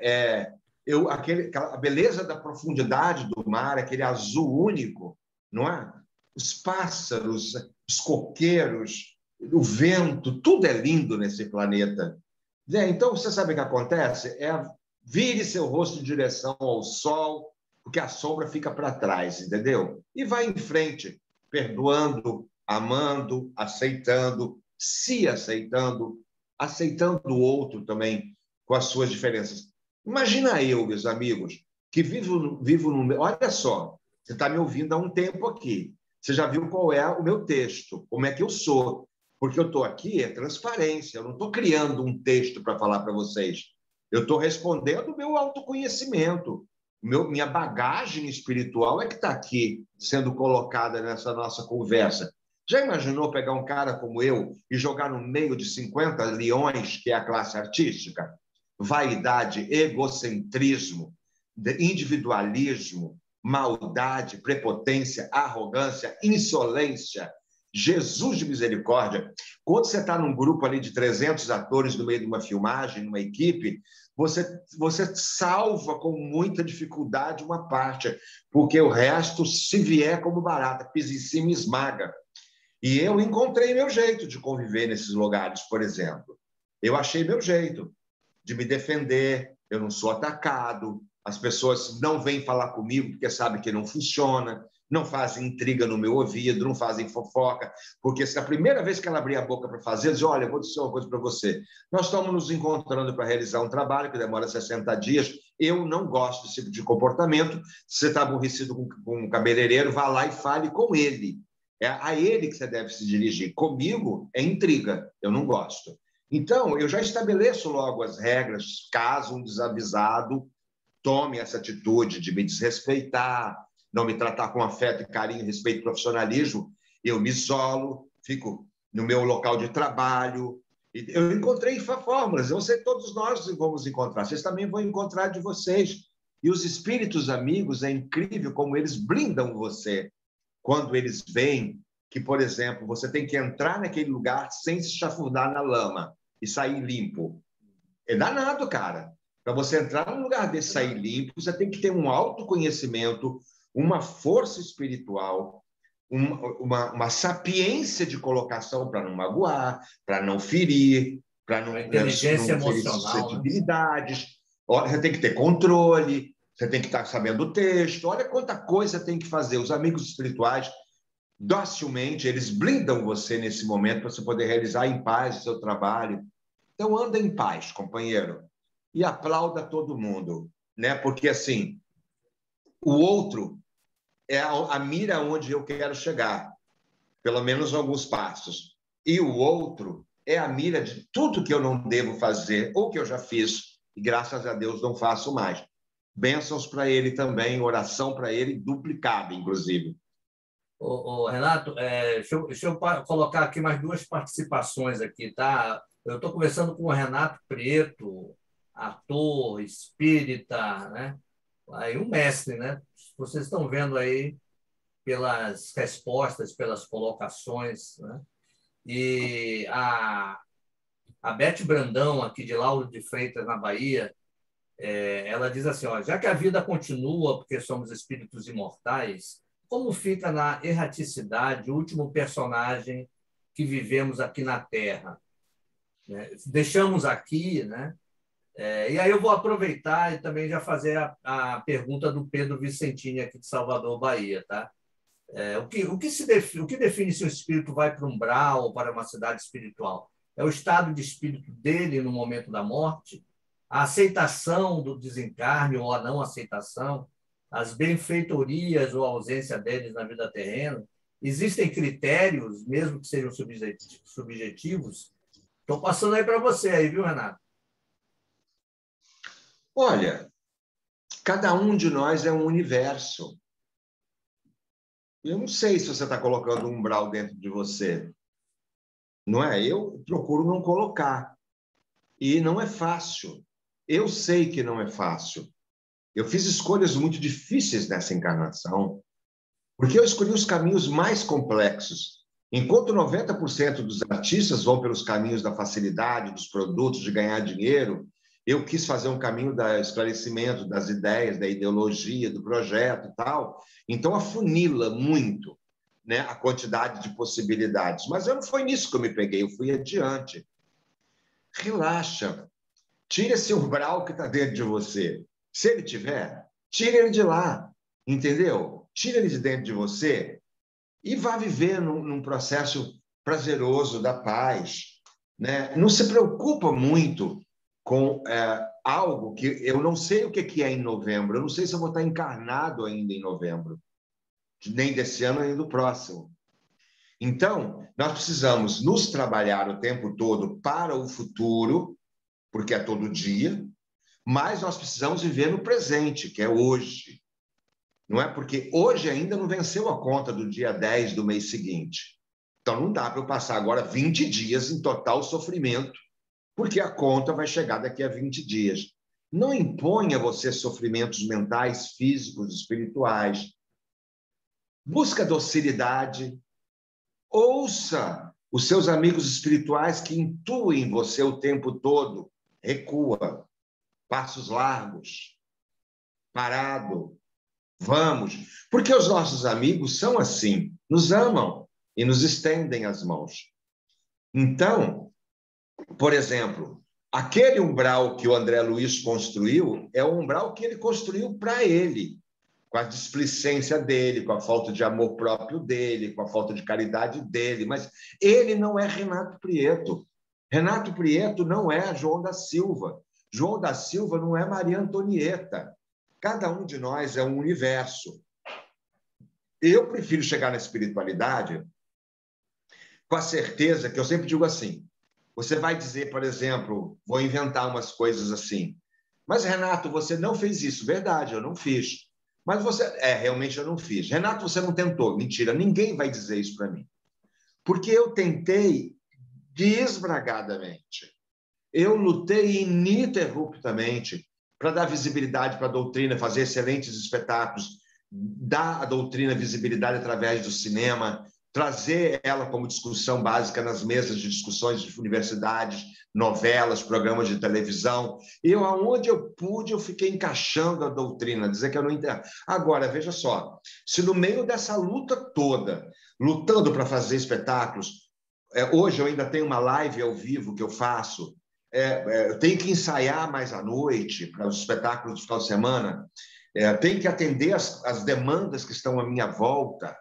A beleza da profundidade do mar, aquele azul único, não é? Os pássaros, os coqueiros, o vento, tudo é lindo nesse planeta. Então, você sabe o que acontece? Vire seu rosto em direção ao sol, porque a sombra fica para trás, entendeu? E vai em frente, perdoando, amando, aceitando, se aceitando, aceitando o outro também, com as suas diferenças. Imagina eu, meus amigos, que vivo no... Olha só, você está me ouvindo há um tempo aqui. Você já viu qual é o meu texto, como é que eu sou. Porque eu estou aqui, é transparência. Eu não estou criando um texto para falar para vocês. Eu estou respondendo o meu autoconhecimento. Minha bagagem espiritual é que está aqui sendo colocada nessa nossa conversa. Já imaginou pegar um cara como eu e jogar no meio de 50 leões, que é a classe artística? Vaidade, egocentrismo, individualismo, maldade, prepotência, arrogância, insolência. Jesus de misericórdia. Quando você está num grupo ali de 300 atores no meio de uma filmagem, numa equipe, você salva com muita dificuldade uma parte, porque o resto, se vier como barata, pisa em cima e esmaga. E eu encontrei meu jeito de conviver nesses lugares, por exemplo. Eu achei meu jeito de me defender, eu não sou atacado, as pessoas não vêm falar comigo porque sabem que não funciona, não fazem intriga no meu ouvido, não fazem fofoca, porque se a primeira vez que ela abrir a boca para fazer, diz, olha, eu vou dizer uma coisa para você, nós estamos nos encontrando para realizar um trabalho que demora 60 dias, eu não gosto desse tipo de comportamento, se você está aborrecido com um cabeleireiro, vá lá e fale com ele. É a ele que você deve se dirigir. Comigo é intriga, eu não gosto. Então, eu já estabeleço logo as regras, caso um desavisado tome essa atitude de me desrespeitar, não me tratar com afeto, carinho, respeito e profissionalismo, eu me isolo, fico no meu local de trabalho. Eu encontrei fórmulas, eu sei que todos nós vamos encontrar, vocês também vão encontrar de vocês. E os espíritos amigos, é incrível como eles blindam você quando eles veem que, por exemplo, você tem que entrar naquele lugar sem se chafurdar na lama e sair limpo. É danado, cara. Para você entrar num lugar desse e sair limpo, você tem que ter um autoconhecimento, uma força espiritual, uma sapiência de colocação para não magoar, para não ferir, para não inteligência ferir emocional, né? suscetibilidades. Olha, você tem que ter controle, você tem que estar sabendo o texto. Olha quanta coisa tem que fazer. Os amigos espirituais, docilmente, eles blindam você nesse momento para você poder realizar em paz o seu trabalho. Então, anda em paz, companheiro, e aplauda todo mundo, né? Porque, assim, o outro é a mira onde eu quero chegar, pelo menos alguns passos. E o outro é a mira de tudo que eu não devo fazer, ou que eu já fiz, e graças a Deus não faço mais. Bênçãos para ele também, oração para ele, duplicada, inclusive. Renato, deixa eu colocar aqui mais duas participações aqui, tá? Eu estou conversando com o Renato Prieto, ator, espírita, né? Aí um mestre, né? Vocês estão vendo aí pelas respostas, pelas colocações, né? E a Beth Brandão, aqui de Lauro de Freitas, na Bahia, ela diz assim, ó, já que a vida continua porque somos espíritos imortais, como fica na erraticidade o último personagem que vivemos aqui na Terra? Né? Deixamos aqui, né? E aí eu vou aproveitar e também já fazer a pergunta do Pedro Vicentini, aqui de Salvador, Bahia, tá? O que define se o espírito vai para um umbral ou para uma cidade espiritual? É o estado de espírito dele no momento da morte? A aceitação do desencarne ou a não aceitação? As benfeitorias ou a ausência deles na vida terrena? Existem critérios, mesmo que sejam subjetivos? Estou passando aí para você aí, viu, Renato? Olha, cada um de nós é um universo. Eu não sei se você está colocando um umbral dentro de você. Não é? Eu procuro não colocar. E não é fácil. Eu sei que não é fácil. Eu fiz escolhas muito difíceis nessa encarnação, porque eu escolhi os caminhos mais complexos. Enquanto 90% dos artistas vão pelos caminhos da facilidade, dos produtos, de ganhar dinheiro, eu quis fazer um caminho do esclarecimento das ideias, da ideologia, do projeto e tal. Então, afunila muito, né, a quantidade de possibilidades. Mas não foi nisso que eu me peguei, eu fui adiante. Relaxa. Tira esse umbral que está dentro de você. Se ele tiver, tira ele de lá, entendeu? Tira ele de dentro de você e vá viver num processo prazeroso da paz, né? Não se preocupa muito com algo que eu não sei o que é em novembro. Eu não sei se eu vou estar encarnado ainda em novembro, nem desse ano nem do próximo. Então, nós precisamos nos trabalhar o tempo todo para o futuro, porque é todo dia, mas nós precisamos viver no presente, que é hoje. Não é porque hoje ainda não venceu a conta do dia 10 do mês seguinte. Então não dá para eu passar agora 20 dias em total sofrimento, porque a conta vai chegar daqui a 20 dias. Não imponha você sofrimentos mentais, físicos, espirituais. Busca docilidade. Ouça os seus amigos espirituais que intuem você o tempo todo. Recua. Passos largos. Parado. Vamos, porque os nossos amigos são assim, nos amam e nos estendem as mãos. Então, por exemplo, aquele umbral que o André Luiz construiu é o umbral que ele construiu para ele, com a displicência dele, com a falta de amor próprio dele, com a falta de caridade dele, mas ele não é Renato Prieto. Renato Prieto não é João da Silva. João da Silva não é Maria Antonieta. Cada um de nós é um universo. Eu prefiro chegar na espiritualidade com a certeza que eu sempre digo assim, você vai dizer, por exemplo, vou inventar umas coisas assim, mas, Renato, você não fez isso. Verdade, eu não fiz. Mas você... realmente eu não fiz. Renato, você não tentou. Mentira, ninguém vai dizer isso para mim. Porque eu tentei desbragadamente. Eu lutei ininterruptamente para dar visibilidade para a doutrina, fazer excelentes espetáculos, dar à doutrina visibilidade através do cinema, trazer ela como discussão básica nas mesas de discussões de universidades, novelas, programas de televisão. Aonde eu pude, eu fiquei encaixando a doutrina, dizer que eu não entendo. Agora, veja só, se no meio dessa luta toda, lutando para fazer espetáculos, hoje eu ainda tenho uma live ao vivo que eu faço, eu tenho que ensaiar mais à noite para os espetáculos de final de semana, tenho que atender as demandas que estão à minha volta.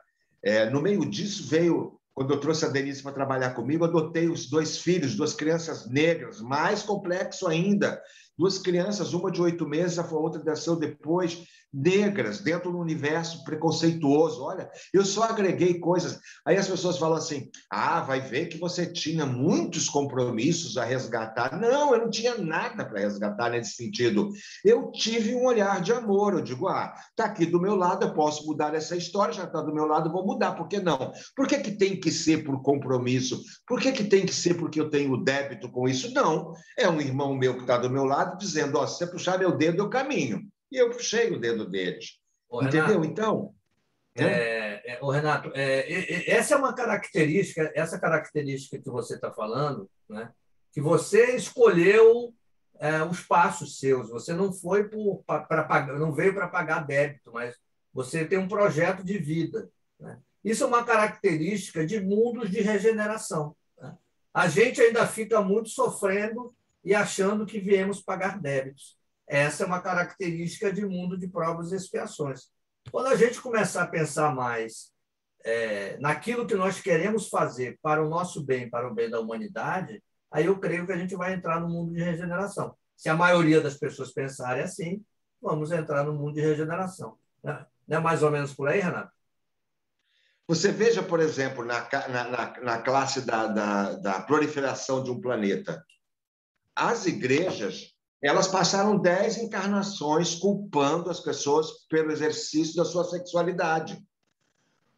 No meio disso veio, quando eu trouxe a Denise para trabalhar comigo, adotei os 2 filhos, 2 crianças negras, mais complexo ainda, 2 crianças, uma de 8 meses, a outra nasceu depois, negras, dentro do universo preconceituoso. Olha, eu só agreguei coisas. Aí as pessoas falam assim, vai ver que você tinha muitos compromissos a resgatar. Não, eu não tinha nada para resgatar nesse sentido. Eu tive um olhar de amor. Eu digo, está aqui do meu lado, eu posso mudar essa história, já está do meu lado, eu vou mudar. Por que não? Por que tem que ser por compromisso? Por que tem que ser porque eu tenho débito com isso? Não, é um irmão meu que está do meu lado dizendo, se você puxar meu dedo, eu caminho. E eu puxei o dedo deles. Entendeu? Então... Renato, essa é uma característica, essa característica que você está falando, né? Que você escolheu os passos seus. Você não foi para pagar, não veio para pagar débito, mas você tem um projeto de vida, né? Isso é uma característica de mundos de regeneração, né? A gente ainda fica muito sofrendo e achando que viemos pagar débitos. Essa é uma característica de mundo de provas e expiações. Quando a gente começar a pensar mais naquilo que nós queremos fazer para o nosso bem, para o bem da humanidade, aí eu creio que a gente vai entrar no mundo de regeneração. Se a maioria das pessoas pensarem assim, vamos entrar no mundo de regeneração. Não é mais ou menos por aí, Renato? Você veja, por exemplo, na classe da proliferação de um planeta, as igrejas, elas passaram 10 encarnações culpando as pessoas pelo exercício da sua sexualidade.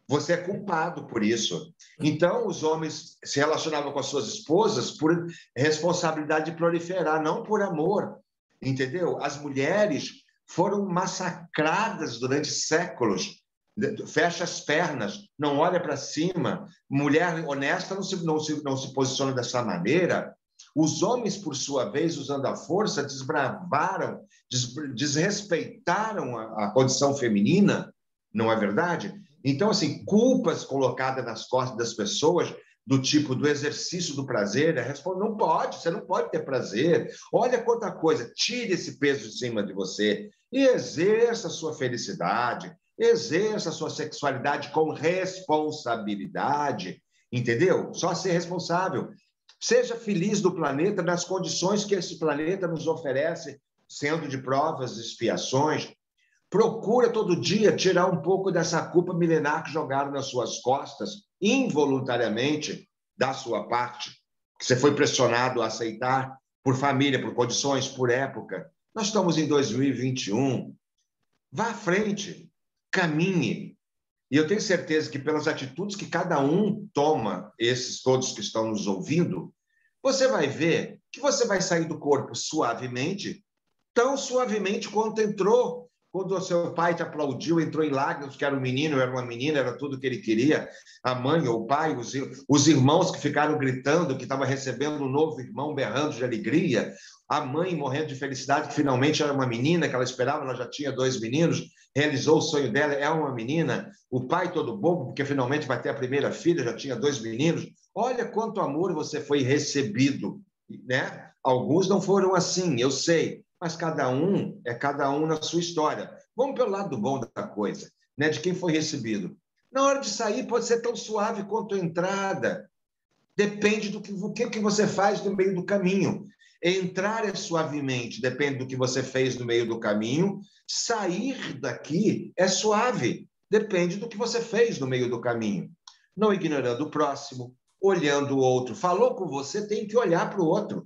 Você é culpado por isso. Então, os homens se relacionavam com as suas esposas por responsabilidade de proliferar, não por amor. Entendeu? As mulheres foram massacradas durante séculos. Fecha as pernas, não olha para cima. Mulher honesta não se posiciona dessa maneira. Os homens, por sua vez, usando a força, desbravaram, desrespeitaram a condição feminina, não é verdade? Então, assim, culpas colocadas nas costas das pessoas, do tipo do exercício do prazer, não pode, você não pode ter prazer. Olha quanta coisa, tire esse peso de cima de você e exerça a sua felicidade, exerça a sua sexualidade com responsabilidade, entendeu? Só ser responsável. Seja feliz do planeta nas condições que esse planeta nos oferece, sendo de provas e expiações. Procura todo dia tirar um pouco dessa culpa milenar que jogaram nas suas costas, involuntariamente, da sua parte, que você foi pressionado a aceitar por família, por condições, por época. Nós estamos em 2021. Vá à frente, caminhe. E eu tenho certeza que pelas atitudes que cada um toma, esses todos que estão nos ouvindo, você vai ver que você vai sair do corpo suavemente, tão suavemente quanto entrou. Quando o seu pai te aplaudiu, entrou em lágrimas, que era um menino, era uma menina, era tudo que ele queria. A mãe ou o pai, os irmãos que ficaram gritando, que estavam recebendo um novo irmão berrando de alegria. A mãe morrendo de felicidade, que finalmente era uma menina, que ela esperava, ela já tinha 2 meninos, realizou o sonho dela, é uma menina. O pai todo bobo, porque finalmente vai ter a primeira filha, já tinha 2 meninos. Olha quanto amor você foi recebido, né? Alguns não foram assim, eu sei. Mas cada um é cada um na sua história. Vamos pelo lado bom da coisa, né? De quem foi recebido. Na hora de sair, pode ser tão suave quanto a entrada. Depende do que você faz no meio do caminho. Entrar é suavemente, depende do que você fez no meio do caminho. Sair daqui é suave, depende do que você fez no meio do caminho. Não ignorando o próximo, olhando o outro. Falou com você, tem que olhar para o outro.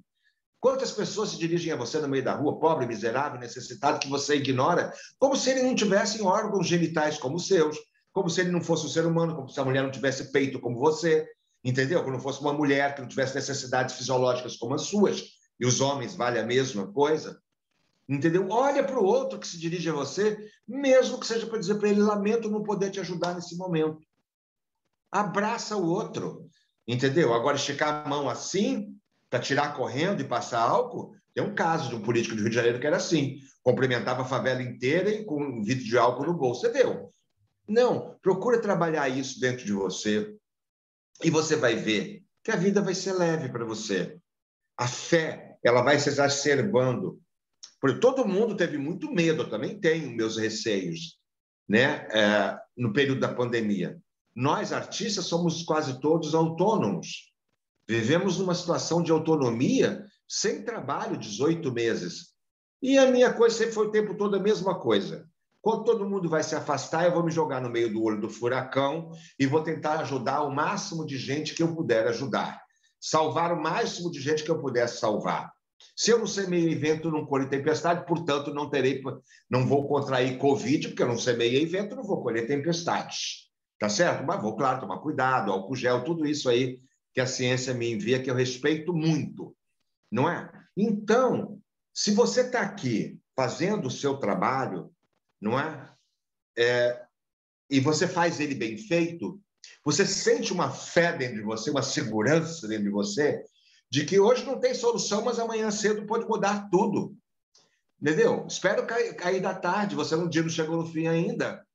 Quantas pessoas se dirigem a você no meio da rua, pobre, miserável, necessitado, que você ignora, como se ele não tivesse órgãos genitais como os seus, como se ele não fosse um ser humano, como se a mulher não tivesse peito como você, entendeu? Como não fosse uma mulher que não tivesse necessidades fisiológicas como as suas, e os homens valem a mesma coisa, entendeu? Olha para o outro que se dirige a você, mesmo que seja para dizer para ele, lamento não poder te ajudar nesse momento. abraça o outro, entendeu? Agora, esticar a mão assim, para tirar correndo e passar álcool, tem um caso de um político do Rio de Janeiro que era assim, cumprimentava a favela inteira e com um vidro de álcool no bolso. Você viu? Não, procura trabalhar isso dentro de você e você vai ver que a vida vai ser leve para você. A fé, ela vai se exacerbando. Porque todo mundo teve muito medo, eu também tenho meus receios, né? No período da pandemia. Nós, artistas, somos quase todos autônomos. Vivemos numa situação de autonomia sem trabalho, 18 meses. E a minha coisa sempre foi o tempo todo a mesma coisa. Quando todo mundo vai se afastar, eu vou me jogar no meio do olho do furacão e vou tentar ajudar o máximo de gente que eu puder ajudar. Salvar o máximo de gente que eu puder salvar. Se eu não semeio vento, não colho tempestade, portanto, não vou contrair Covid, porque eu não semeei vento, não vou colher tempestades. Tá certo? Mas vou, claro, tomar cuidado, álcool gel, tudo isso aí que a ciência me envia, que eu respeito muito, não é? Então, se você está aqui fazendo o seu trabalho, não é? E você faz ele bem feito, você sente uma fé dentro de você, uma segurança dentro de você, de que hoje não tem solução, mas amanhã cedo pode mudar tudo. Entendeu? Espero cair da tarde, você um dia não chegou no fim ainda.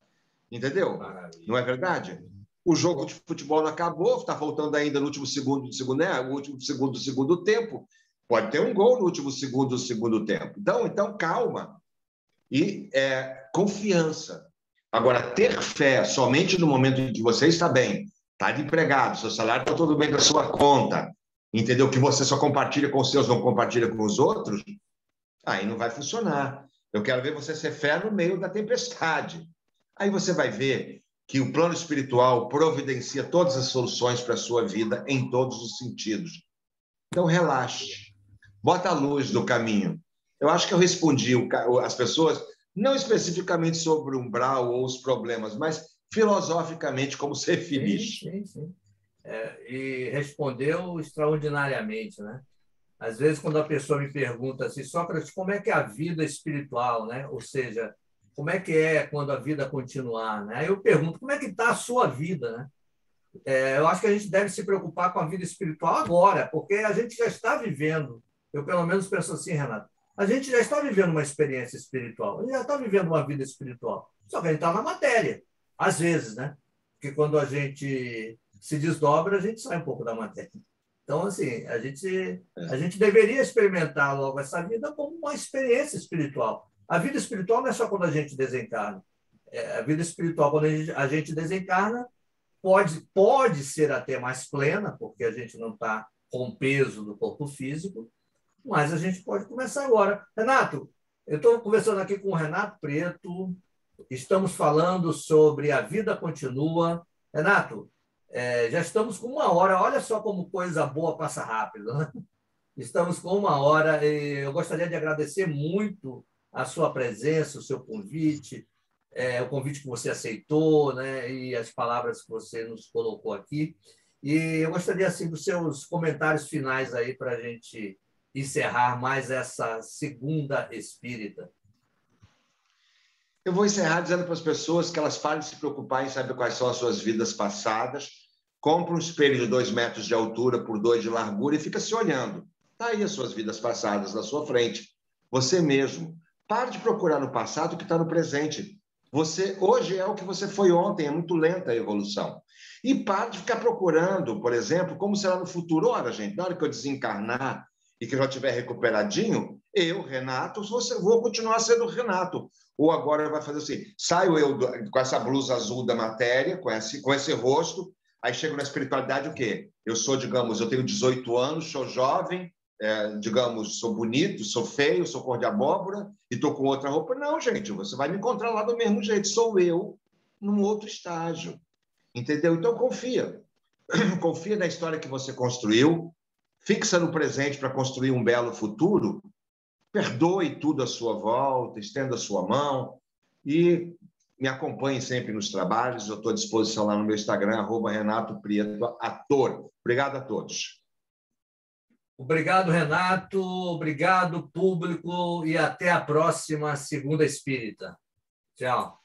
Entendeu? Maravilha. Não é verdade? O jogo de futebol não acabou, está faltando ainda no último segundo né? O último segundo do segundo tempo. Pode ter um gol no último segundo do segundo tempo. Então calma. E confiança. Agora, ter fé somente no momento em que você está bem, está de empregado, seu salário está tudo bem da sua conta, entendeu? Que você só compartilha com os seus, não compartilha com os outros, aí não vai funcionar. Eu quero ver você ser fé no meio da tempestade. Aí você vai ver que o plano espiritual providencia todas as soluções para a sua vida em todos os sentidos. Então, relaxe. Bota a luz do caminho. Eu acho que eu respondi as pessoas, não especificamente sobre o umbral ou os problemas, mas filosoficamente como ser feliz. Sim. E respondeu extraordinariamente, né? Às vezes, quando a pessoa me pergunta assim, Sócrates, como é que é a vida espiritual, né? Ou seja, como é que é quando a vida continuar, né? Aí eu pergunto, como é que está a sua vida, né? Eu acho que a gente deve se preocupar com a vida espiritual agora, porque a gente já está vivendo, eu pelo menos penso assim, Renato, a gente já está vivendo uma experiência espiritual, a gente já está vivendo uma vida espiritual, só que a gente está na matéria, às vezes, né? Porque quando a gente se desdobra, a gente sai um pouco da matéria. Então, assim, a gente deveria experimentar logo essa vida como uma experiência espiritual. A vida espiritual não é só quando a gente desencarna. A vida espiritual, quando a gente desencarna, pode ser até mais plena, porque a gente não está com o peso do corpo físico, mas a gente pode começar agora. Renato, eu estou conversando aqui com o Renato Preto, estamos falando sobre A Vida Continua. Renato, já estamos com 1 hora, olha só como coisa boa passa rápido, né? Estamos com 1 hora e eu gostaria de agradecer muito a sua presença, o seu convite, o convite que você aceitou, né, e as palavras que você nos colocou aqui. E eu gostaria, assim, dos seus comentários finais aí para a gente encerrar mais essa segunda espírita. Eu vou encerrar dizendo para as pessoas que elas parem de se preocupar em saber quais são as suas vidas passadas, compra um espelho de 2 metros de altura por 2 de largura e fica se olhando. Está aí as suas vidas passadas na sua frente. Você mesmo. Pare de procurar no passado o que está no presente. Você hoje é o que você foi ontem, é muito lenta a evolução. E pare de ficar procurando, por exemplo, como será no futuro. Ora, gente, na hora que eu desencarnar e que eu já estiver recuperadinho, eu, Renato, vou continuar sendo Renato. Ou agora vai fazer assim, saio eu com essa blusa azul da matéria, com esse rosto, aí chego na espiritualidade o quê? Eu sou, digamos, eu tenho 18 anos, sou jovem, digamos, sou bonito, sou feio, sou cor de abóbora e estou com outra roupa. Não, gente, você vai me encontrar lá do mesmo jeito. Sou eu num outro estágio. Entendeu? Então, confia. Confia na história que você construiu, fixa no presente para construir um belo futuro, perdoe tudo à sua volta, estenda a sua mão e me acompanhe sempre nos trabalhos. Eu estou à disposição lá no meu Instagram, @Renato Prieto Ator. Obrigado a todos. Obrigado, Renato. Obrigado, público. E até a próxima Segunda Espírita. Tchau.